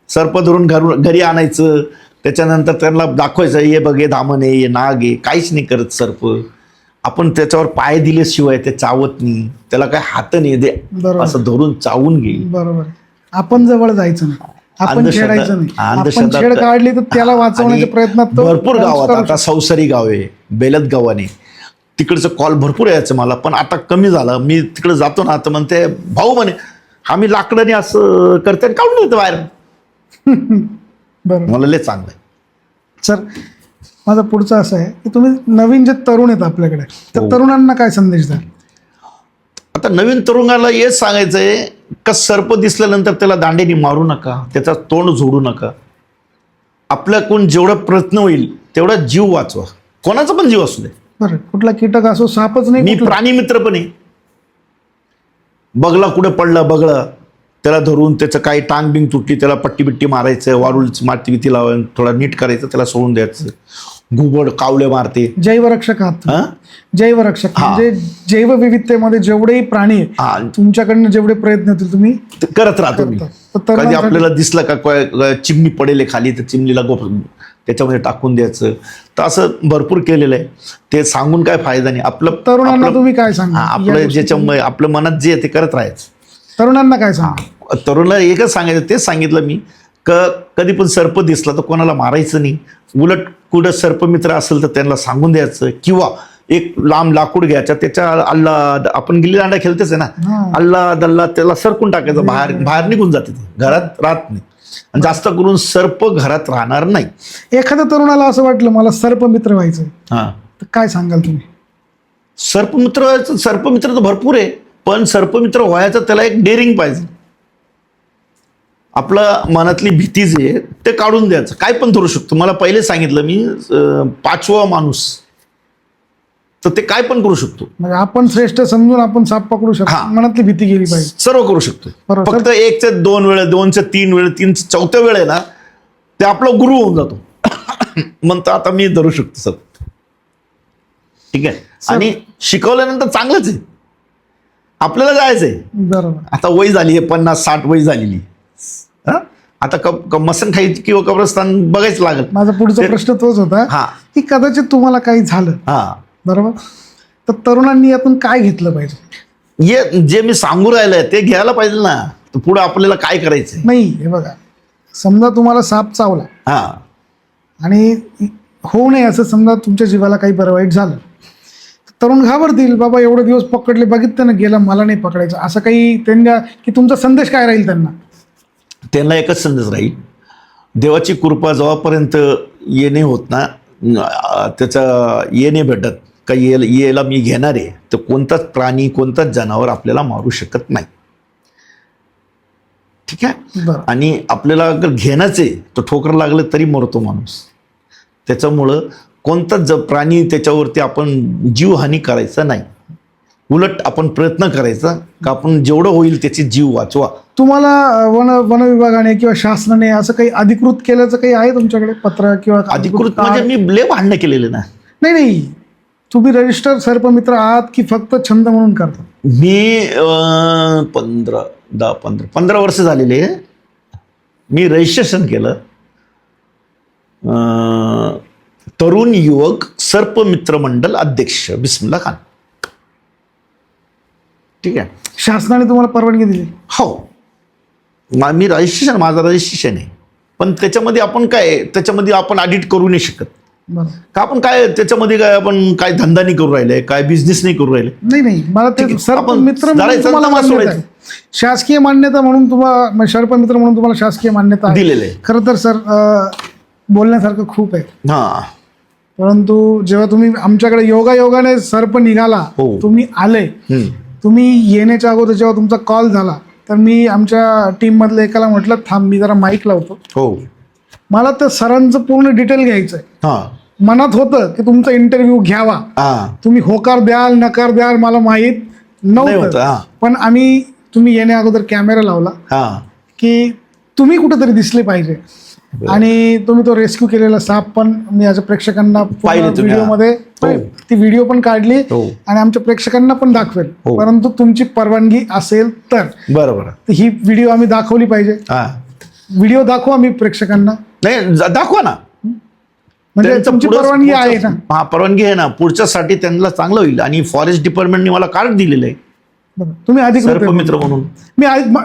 सर्प धरून घरी आणायचं, त्याच्यानंतर त्यांना दाखवायचं, हे बघ, हे धामण आहे, हे नाग आहे, काहीच नाही करत सर्प. आपण त्याच्यावर पाय दिल्याशिवाय ते चावत नाही, त्याला काय हात नाही दे, बरोबर. असं धरून चावून घेईल. बरोबर. आपण जवळ जायचं नाही, आपण अंधश्रद्धा- खेळायचं नाही. आपण अंधश्रद्धा- छेड काढली तर त्याला वाचवण्याच्या आणि प्रयत्नात तो भरपूर गावात, करू आता सौसरी गाव आहे, बेलत गावाने, तिकडचं कॉल भरपूर यायचं मला, पण आता कमी झालं. मी तिकडे जातो ना, तर म्हणते भाऊ म्हणे आम्ही लाकडाने असं करते, काढून येतो बाहेर. बरोबर. मला लय चांगलं आहे. सर, माझा पुढचं असं आहे की तुम्ही नवीन जे तरुण आहेत आपल्याकडे, त्या हो. तरुणांना काय संदेश द्याल? आता नवीन तरुणाला हेच सांगायचंय का सर्प दिसल्यानंतर त्याला दांडेनी मारू नका, त्याचा तोंड झोडू नका. आपल्याकडून जेवढा प्रयत्न होईल तेवढा जीव वाचवा, कोणाचा पण जीव असू दे. बरं, कुठला कीटक असो, सापच नाही, मी कुठला. प्राणी मित्र पण आहे. बगला कुठे पडला, बगळा त्याला धरून त्याचं काही टांग बिंग तुटली, त्याला पट्टी बिट्टी मारायचं, वारुळची माती बिती लावून थोडा नीट करायचं, त्याला सोडून द्यायचं. घुबड कावळे मारते. जैवरक्षक आहात. हा? जैवरक्षक म्हणजे जैवविविधतेमध्ये जेवढेही प्राणी आहे, हा, तुमच्याकडनं जेवढे प्रयत्न होतील तुम्ही ते करत राहतो मी. तर कधी तरुणांसाठी- आपल्याला दिसलं का चिमणी पडेल आहे खाली, तर चिमणीला त्याच्यामध्ये टाकून द्यायचं. तर असं भरपूर केलेलं आहे. ते सांगून काय फायदा नाही. तरुणांना तुम्ही काय सांगा? आपलं ज्याच्यामुळे आपलं मनात जे आहे ते करत राहायचं. तरुणांना काय सांगा? तरुणाला एकच सांगायचं, तेच सांगितलं मी, कधी पण सर्प दिसला तर कोणाला मारायचं नाही. उलट कुठं सर्पमित्र असेल तर त्यांना सांगून द्यायचं, किंवा एक लांब लाकूड घ्यायचं, त्याच्या अल्ला आपण गिल्ली दांडा खेळतेच आहे ना, अल्ला त्याला सरकून टाकायचं, बाहेर निघून जाते, घरात राहत नाही. आणि जास्त करून सर्प घरात राहणार नाही. एखाद्या तरुणाला असं वाटलं मला सर्पमित्र व्हायचं, हा, तर काय सांगाल तुम्ही? सर्पमित्र तर भरपूर आहे, पण सर्पमित्र व्हायचं त्याला एक डेअरिंग पाहिजे. आपलं मनातली भीती जे आहे ते काढून द्यायचं. काय पण करू शकतो. मला पहिले सांगितलं मी, 5वा माणूस, तर ते काय पण करू शकतो. म्हणजे आपण श्रेष्ठ समजून आपण साप पकडू शकतो. मनातली भीती गेली पाहिजे. सर्व करू शकतो. बरोबर. फक्त 1 ते 2 वेळे, 2 ते 3 वेळे, 3 ते 4थ्या वेळे ना ते आपला गुरु होऊन जातो. म्हणतो आता मी धरू शकतो सर. ठीक आहे. आणि शिकवल्यानंतर चांगलंच आहे. आपल्याला जायचंय. बरोबर. आता वय झाली आहे, 50-60 वय झालेली. आता मसन खायची किंवा कब्रस्तान बघायचं लागत. माझा पुढचा प्रश्न तोच होता की कदाचित तुम्हाला काही झालं, बरोबर, तर तरुणांनी यातून काय घेतलं पाहिजे? जे मी सांगू राहिलंय ते घ्यायला पाहिजे ना. पुढे आपल्याला काय करायचंय. नाही, हे बघा, समजा तुम्हाला साप चावला आणि होऊ नये असं समजा तुमच्या जीवाला काही बरं वाईट झालं, तरुण घाबरतील, बाबा एवढे दिवस पकडले, बघितलं ना, गेला, मला नाही पकडायचं, असं काही त्यांना, की तुमचा संदेश काय राहील त्यांना? त्यांना एकच संदेश राहील, देवाची कृपा जेव्हापर्यंत येणे होत ना, त्याचा येणे भेटत का याला मी घेणार आहे, तर कोणताच प्राणी, कोणताच जनावर आपल्याला मारू शकत नाही. ठीक आहे. आणि आपल्याला अगर घेणंच आहे तर ठोकर लागलं तरी मरतो माणूस. त्याच्यामुळं कोणताच प्राणी त्याच्यावरती आपण जीवहानी करायचा नाही. उलट आपण प्रयत्न करायचा का आपण जेवढं होईल त्याचे जीव वाचवा. तुम्हाला वन विभागाने किंवा शासनाने असं काही अधिकृत केल्याचं काही आहे तुमच्याकडे पत्र किंवा अधिकृत? म्हणजे मी लय भांडणं केलेले ना. नाही, तुम्ही रजिस्टर सर्पमित्र आहात की फक्त छंद म्हणून करता? मी 15 वर्ष झालेले मी रजिस्ट्रेशन केलं, तरुण युवक सर्पमित्र मंडल अध्यक्ष बिस्मिल्ला खान. ठीक आहे. शासनाने तुम्हाला परवानगी दिली? हो, मी रजिस्ट्रेशन, माझं रजिस्ट्रेशन आहे. पण त्याच्यामध्ये आपण त्याच्यामध्ये आपण ऑडिट करू नाही शकत का? आपण त्याच्यामध्ये आपण काय धंदा नाही करू राहिले, काय बिझनेस नाही करू राहिले. नाही, मला ते सर्पमित्र म्हणून शासकीय मान्यता म्हणून तुम्हाला, सर्पमित्र म्हणून तुम्हाला शासकीय मान्यता दिलेलं आहे. खरं तर सर बोलण्यासारखं खूप आहे. परंतु जेव्हा तुम्ही आमच्याकडे योगाने सर्प निघाला, तुम्ही आले, तुम्ही येण्याच्या अगोदर जेव्हा तुमचा कॉल झाला, तर मी आमच्या टीम मधल्या एकाला म्हटलं, थांब मी जरा माईक लावतो, मला त्या सरांचं पूर्ण डिटेल घ्यायचंय. मनात होतं की तुमचा इंटरव्ह्यू घ्यावा, तुम्ही होकार द्याल नकार द्याल मला माहीत नव्हतं, पण तुम्ही येण्या अगोदर कॅमेरा लावला की तुम्ही कुठेतरी दिसले पाहिजे. आणि तुम्ही तो रेस्क्यू केलेला साप पण मी आज प्रेक्षकांना व्हिडिओमध्ये ती व्हिडिओ पण काढली आणि आमच्या प्रेक्षकांना पण दाखवेल. परंतु तुमची परवानगी असेल तर बरोबर ही व्हिडिओ आम्ही दाखवली पाहिजे. व्हिडिओ दाखवू आम्ही प्रेक्षकांना? नाही, दाखवा ना. म्हणजे तुमची परवानगी आहे ना? परवानगी आहे ना. पुढच्यासाठी त्यांना चांगलं होईल. आणि फॉरेस्ट डिपार्टमेंटने मला कार्ड दिलेलं आहे तुम्ही अधिकृत सर्पमित्र म्हणून.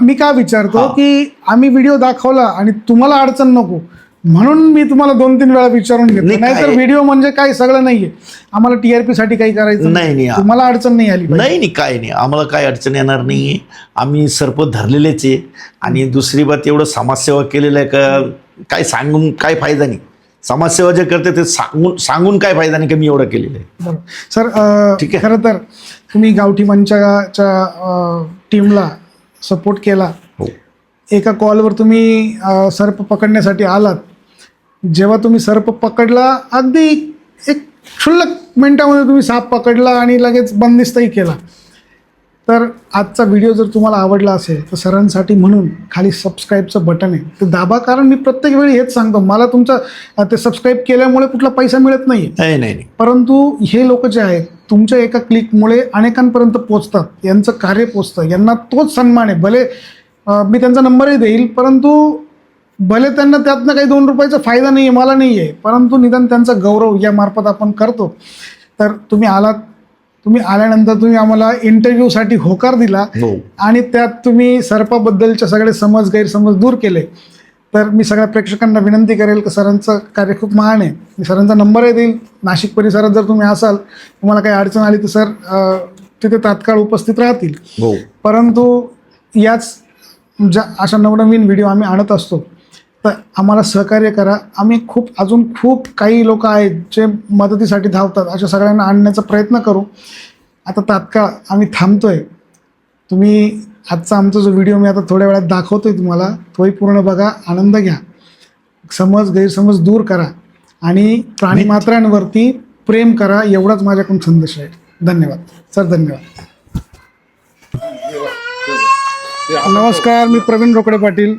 मी काय विचारतो की आम्ही व्हिडिओ दाखवला आणि तुम्हाला अडचण नको म्हणून मी तुम्हाला 2-3 वेळा विचारून घेतलं. नाहीतर व्हिडिओ म्हणजे काय सगळं नाहीये, आम्हाला TRP साठी काही करायचं नाही, तुम्हाला अडचण नाही आली? नाही, काय नाही, आम्हाला काय अडचण येणार नाहीये. आम्ही सर्प धरलेलेच आहे. आणि दुसरी बात, एवढं समाजसेवा केलेलं आहे का काय सांगून काय फायदा नाही. समाजसेवा जे करते ते सांगून काय फायदा नाही की मी एवढं केलेलं आहे. सर ठीक आहे. खरं तर तुम्ही गावठी मंचाच्या टीमला सपोर्ट केला. एका कॉलवर तुम्ही सर्प पकडण्यासाठी आलात. जेव्हा तुम्ही सर्प पकडला, अगदी एक क्षुल्लक मिनिटामध्ये तुम्ही साप पकडला आणि लगेच बंदिस्तही केला. तर आजचा व्हिडिओ जर तुम्हाला आवडला असेल तर सरांसाठी म्हणून खाली सबस्क्राईबचं बटन आहे ते दाबा, कारण मी प्रत्येक वेळी हेच सांगतो, मला तुमचं ते सबस्क्राईब केल्यामुळे कुठला पैसा मिळत नाही, नाही. परंतु हे लोक जे आहेत तुमच्या एका क्लिकमुळे अनेकांपर्यंत पोचतात, यांचं कार्य पोचतं, यांना तोच सन्मान आहे. भले मी त्यांचा नंबरही देईल, परंतु भले त्यांना त्यातनं काही 2 रुपयाचा फायदा नाही आहे, मला नाही आहे, परंतु निदान त्यांचा गौरव यामार्फत आपण करतो. तर तुम्ही आल्यानंतर तुम्ही आम्हाला इंटरव्ह्यूसाठी होकार दिला आणि त्यात तुम्ही सर्पाबद्दलचे सगळे गैरसमज दूर केले. तर मी सगळ्या प्रेक्षकांना विनंती करेल की सरांचं कार्य खूप महान आहे. मी सरांचा नंबरही देईल. नाशिक परिसरात जर तुम्ही असाल, तुम्हाला काही अडचण आली तर सर तिथे तात्काळ उपस्थित राहतील. परंतु याच अशा नवनवीन व्हिडिओ आम्ही आणत असतो, तर आम्हाला सहकार्य करा. आम्ही अजून खूप काही लोक आहेत जे मदतीसाठी धावतात, अशा सगळ्यांना आणण्याचा प्रयत्न करू. आता तात्काळ आम्ही थांबतोय. तुम्ही आजचा आमचा जो व्हिडिओ मी आता थोड्या वेळात दाखवतोय तुम्हाला, तोही पूर्ण बघा, आनंद घ्या, गैरसमज दूर करा आणि प्राणीमात्रांवरती प्रेम करा, एवढाच माझ्याकडून संदेश आहे. धन्यवाद सर, धन्यवाद. नमस्कार, मी प्रवीण रोकडे पाटील.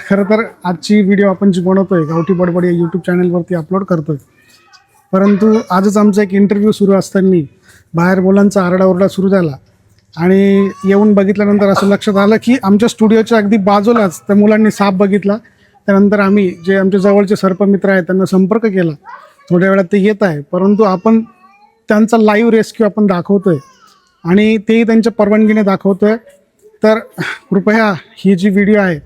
खरं तर आजची व्हिडिओ आपण जी बनवतोय गावठी बडबड या यूट्यूब चॅनलवरती अपलोड करतोय, परंतु आजच आमचा एक इंटरव्ह्यू सुरू असताना बाहेर मुलांचा आरडाओरडा सुरू झाला आणि येऊन बघितल्यानंतर असं लक्षात आलं की आमच्या स्टुडिओच्या अगदी बाजूलाच त्या मुलांनी साप बघितला. त्यानंतर आम्ही जे आमचे जवळचे सर्पमित्र आहेत त्यांना संपर्क केला. थोड्या वेळात ते येत आहे, परंतु आपण त्यांचा लाईव्ह रेस्क्यू आपण दाखवतोय आणि तेही त्यांच्या परवानगीने दाखवतोय. तर कृपया ही जी व्हिडिओ आहे,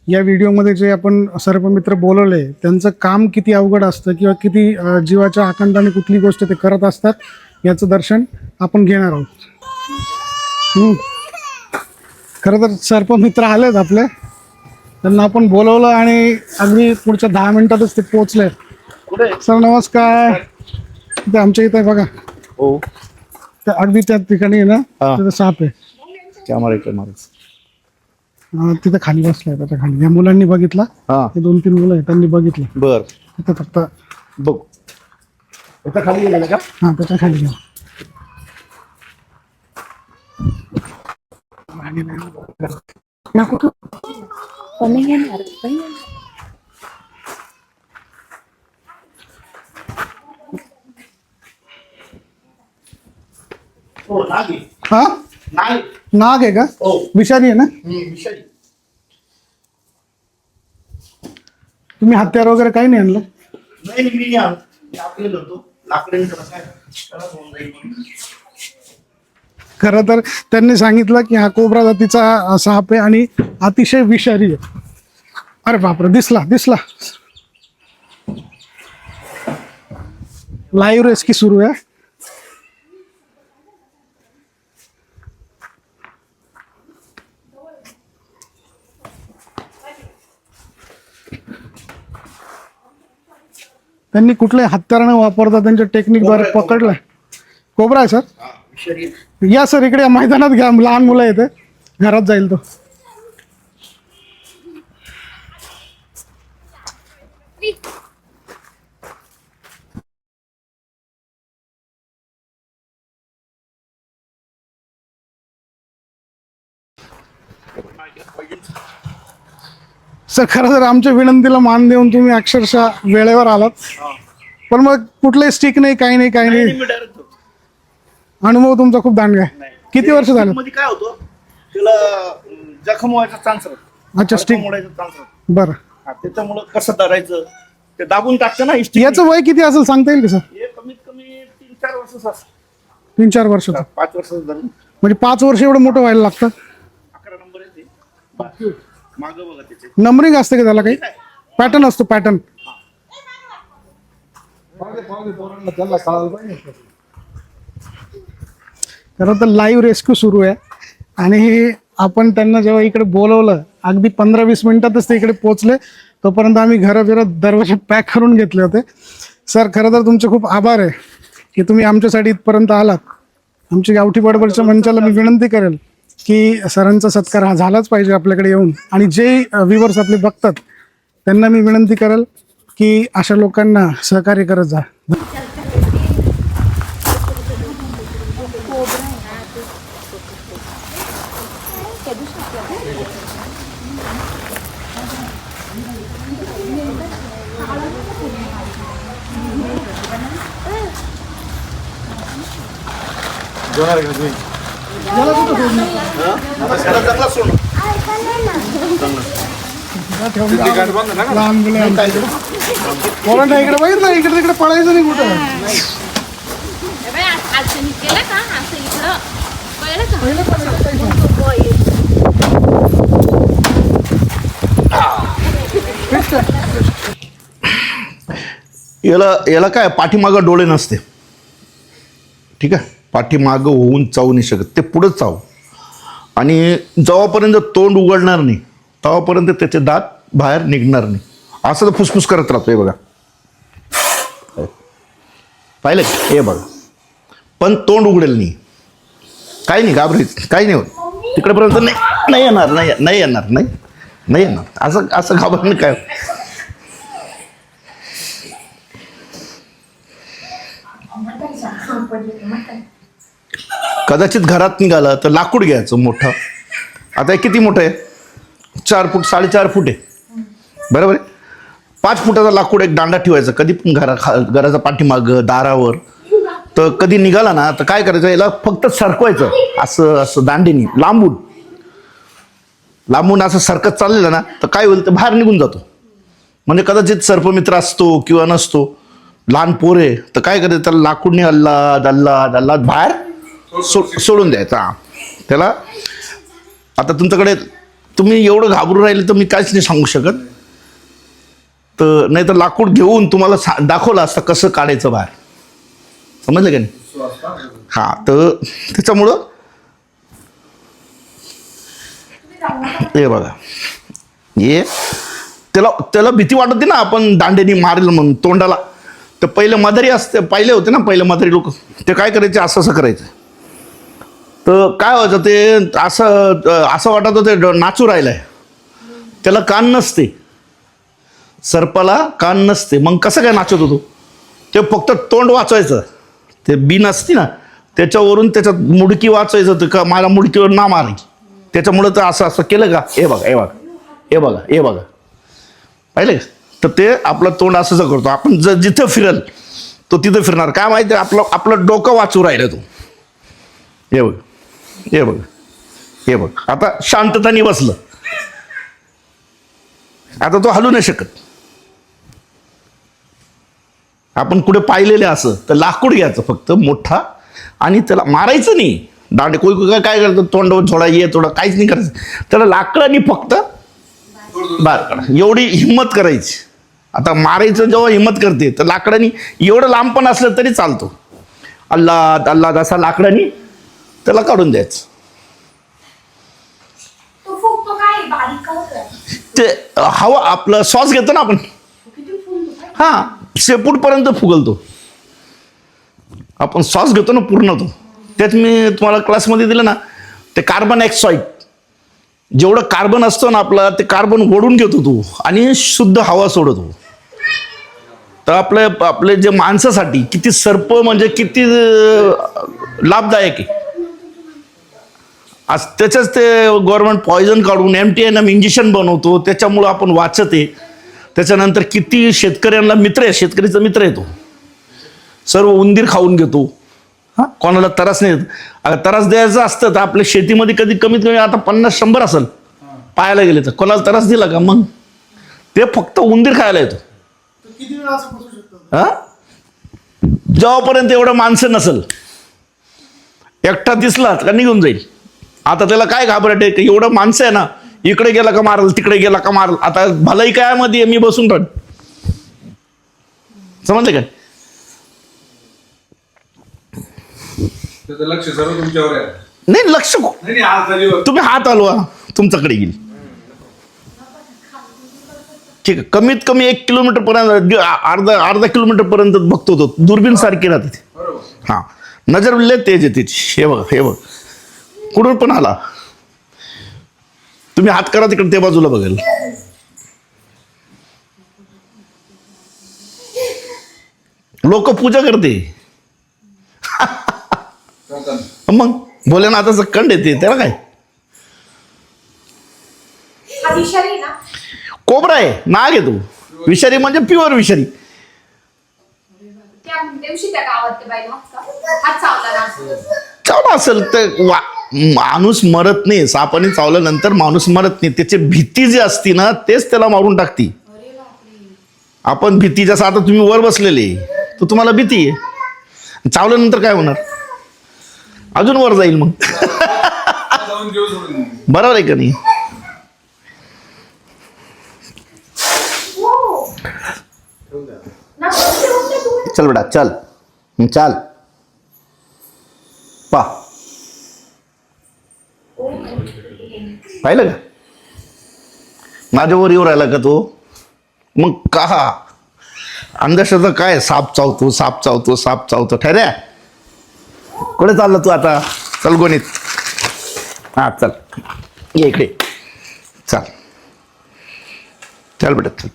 या व्हिडिओमध्ये जे आपण सर्पमित्र बोलवले त्यांचं काम किती अवघड असतं किंवा किती जीवाच्या आकांताने कुठली गोष्ट ते करत असतात याचं दर्शन आपण घेणार आहोत. खरं तर सर्पमित्र आलेत आपले, त्यांना आपण बोलवलं आणि अगदी पुढच्या 10 मिनिटातच ते पोचले. सर नमस्कार. ते आमच्या इथे बघा, हो, ते अगदी त्या ठिकाणी ना तिथे साप आहे. तिथे खाली बसलाय, त्याच्या खाली या मुलांनी बघितला. हे 2-3 मुलं आहेत, त्यांनी बघितलं. बर, तिथे फक्त बघ, त्याच्या खाली गेलेलं का? हा, त्याच्या खाली गेला. हा, नाग आहे का? विषारी आहे ना? तुम्ही हत्यार वगैरे काही नाही आणलं? खरं तर त्यांनी सांगितलं की हा कोब्रा जातीचा साप आहे आणि अतिशय विषारी आहे. अरे बापरे, दिसला. लाईव्ह रेस्क्यू सुरू आहे. त्यांनी कुठले हत्यार न वापरता त्यांच्या टेक्निकद्वारे पकडलाय. कोबरा आहे सर? या सर इकडे मैदानात घ्या, लहान मुलं येते, घरात जाईल तो. सर खरं तर आमच्या विनंतीला मान देऊन तुम्ही अक्षरशः वेळेवर आलात, पण मग कुठलंही स्टिक नाही, काही नाही. अनुभव तुमचा खूप दांडगा आहे. किती वर्ष झालं? काय होतं, तिला जखम व्हायचा चान्स राहतो. अच्छा, स्टिक मोडायचा चान्स राहतो. बरं, त्याच्यामुळं कसं धरायचं ते दाबून टाकतं ना. याचं वय किती असेल सांगता येईल का सर? हे कमीत कमी 3-4 वर्षाचं असतं. 3-4 वर्षाचं? 5 वर्षाचं धरून म्हणजे 5 वर्ष एवढं मोठं व्हायला लागतं? 11 नंबर येते मागं बघा त्याचे. नंबरिंग असते का त्याला? काही पॅटर्न असतो? पॅटर्न खरं तर लाईव्ह रेस्क्यू सुरू आहे आणि आपण त्यांना जेव्हा इकडे बोलवलं अगदी 15-20 मिनिटातच ते इकडे पोहोचले. तोपर्यंत आम्ही घराबिरात दरवाजे पॅक करून घेतले होते. सर खरं तर तुमचे खूप आभार आहे की तुम्ही आमच्यासाठी इथपर्यंत आलात. आमची गावठी बडबडच्या मंचाला मी विनंती करेल की सरांचा सत्कार हा झालाच पाहिजे आपल्याकडे येऊन. आणि जे व्ह्युअर्स आपले बघतात त्यांना मी विनंती करेल की अशा लोकांना सहकार्य करत जा. चांगला सोड लहान मुलं पोरांना इकडे बघितलं इकडे तिकडे पळायचं नाही कुठं केलं का असं इकडं कळलं का पहिलं पळायचं याला काय पाठीमागं डोळे नसते, ठीक आहे. पाठीमागं होऊन चावू नाही शकत, ते पुढंच चावू. आणि जेव्हापर्यंत तोंड उघडणार नाही तेव्हापर्यंत त्याचे दात बाहेर निघणार नाही. असं तर फुसफुस करत राहतो. हे बघा, पाहिलं का? हे बघा, पण तोंड उघडेल नाही. काही नाही, घाबरायचं काही नाही होत. तिकडेपर्यंत नाही येणार, नाही येणार. असं घाबरणं काय. कदाचित घरात निघाला तर लाकूड घ्यायचं मोठं. आता हे किती मोठं आहे? 4 फूट 4.5 फूट आहे, बरोबर आहे. 5 फुटाचा लाकूड एक दांडा ठेवायचा कधी पण घराचा पाठीमागं दारावर. तर कधी निघाला ना तर काय करायचं, याला फक्त सरकवायचं असं दांडीनी लांबून असं सरकत चाललेलं ना तर काय होईल, तर बाहेर निघून जातो. म्हणजे कदाचित सर्पमित्र असतो किंवा नसतो, लहान पोर आहे तर काय करायचं, त्याला लाकूडने अल्लाद बाहेर सोडून द्यायचा त्याला. आता तुमच्याकडे तुम्ही एवढं घाबरून राहिले तर मी काहीच नाही सांगू शकत. तर नाही तर लाकूड घेऊन तुम्हाला दाखवलं असतं कसं काढायचं बाहेर, समजलं का नाही? हां, तर त्याच्यामुळं हे बघा, हे त्याला भीती वाटते ना आपण दांडेनी मारेल म्हणून तोंडाला. तर पहिले पहिले होते ना मदारी लोक, ते काय करायचे, असं करायचं. तर काय व्हायचं, ते असं वाटत होतं ते नाचू राहिलंय. त्याला कान नसते, सर्पाला कान नसते. मग कसं काय नाचत होतो? ते फक्त तोंड वाचवायचं, ते बीन असते ना त्याच्यावरून त्याच्यात मुडकी वाचवायचं, तर का मला मुडकीवर ना मारायची. त्याच्यामुळं तर असं केलं का, हे बघा पाहिलं का? तर ते आपलं तोंड असंच करतो. आपण जिथं फिरल तो तिथं फिरणार. काय माहिती, आपलं डोकं वाचू राहिलं तो. हे बघ आता शांतताने बसलं. आता तो हलू नाही शकत. आपण कुठे पाहिलेले असं तर लाकूड घ्यायचं फक्त मोठा आणि त्याला मारायचं नाही. दांडे कोई काय करतं, तोंडावर थोडा थोडा काहीच नाही करायचं. त्याला लाकडाने फक्त बाहेर काढा, एवढी हिंमत करायची. आता मारायचं जेव्हा हिंमत करते तर लाकडाने एवढं लांब पण असलं तरी चालतो. अल्लाद असा लाकडाने त्याला काढून द्यायचं. ते हवा आपलं श्वास घेतो ना आपण, हां, शेपूटपर्यंत फुगलतो. आपण श्वास घेतो ना पूर्ण तो. त्यात मी तुम्हाला क्लासमध्ये दिलं ना, ते कार्बन डायऑक्साईड, जेवढं कार्बन असतं ना आपलं, ते कार्बन ओढून घेतो तो आणि शुद्ध हवा सोडतो. तर आपले जे माणसासाठी किती सर्प म्हणजे किती लाभदायक आहे. आज त्याच्याच ते गव्हर्नमेंट पॉयझन काढून MTNM इंजेक्शन बनवतो, त्याच्यामुळं आपण वाचत आहे. त्याच्यानंतर किती शेतकऱ्यांना मित्र आहे, शेतकरीचा मित्र आहे तो. सर्व उंदीर खाऊन घेतो. हां, कोणाला त्रास नाही. त्रास द्यायचं असतं तर आपल्या शेतीमध्ये कमीत कमी आता 50-100 असेल पाहायला गेले तर. कोणाला त्रास दिला का मग ते फक्त उंदीर खायला येतो. हां, जेव्हापर्यंत एवढं माणसं नसेल, एकटा दिसला का निघून जाईल. आता त्याला काय घाबरट आहे की एवढं माणसं आहे ना, इकडे गेला का मारल, तिकडे गेला का मारल. आता भलाई काय मध्ये मी बसून राहील, समजलं काय? लक्ष सर्व तुमच्यावर आहे. नाही लक्ष, तुम्ही हात हलवा तुमच्याकडे येईल. ठीक आहे, कमीत कमी 1 किलोमीटर पर्यंत, अर्धा किलोमीटर पर्यंत बघतो तो. दुर्बीन सारखी राहते. हां, नजर लय तेज आहे त्याची. हे बघ कुठून पण आला, तुम्ही हात करा तिकडे, ते बाजूला बघेल. लोक पूजा करते. मग भोलेनाथाचं कंड येते त्याला काय. हा विषारी ना? कोबरा आहे, नाग आहे तो. विषारी म्हणजे प्युअर विषारी. त्या दिवशी त्या गावात ते बाईला हात चावला ना. चावला असेल तर माणूस मरत नाही. सापाने चावल्यानंतर माणूस मरत नाही. त्याची भीती जी असती ना तेच त्याला मारून टाकती. आपण भीती, जसं आता तुम्ही वर बसलेले तर तुम्हाला भीती आहे, चावल्यानंतर काय होणार? अजून वर जाईल मग. बरोबर आहे का नाही? चल बेटा चल, चल पा. पाहिलं का माझ्यावर येऊ राहिला का तो? मग का अंधश्रद्धा काय? साप चावतो, साप चावतो, साप चावतो. ठऱ्या कुठे चाललं तू आता? चल गोणीत. हा चल ये इकडे. चल चल बेटा चल.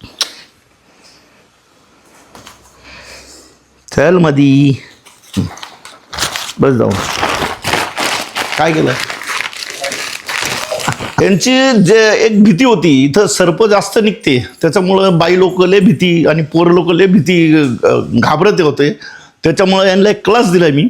चल मधी बस जाऊ. काय केलं? त्यांची जे एक भीती होती, इथं सर्प जास्त निघते त्याच्यामुळं बाई लोक लय भीती आणि पोर लोक लय भीती घाबरते होते. त्याच्यामुळं यांना एक क्लास दिला मी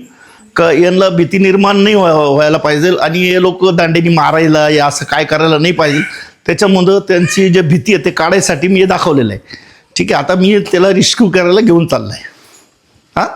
का यांना भीती निर्माण नाही व्हायला पाहिजे आणि हे लोक दांडेनी मारायला या असं काय करायला नाही पाहिजे. त्याच्यामुळं त्यांची जे भीती आहे ते काढायसाठी मी हे दाखवलेलं आहे. ठीक आहे, आता मी त्याला रेस्क्यू करायला घेऊन चाललाय. हा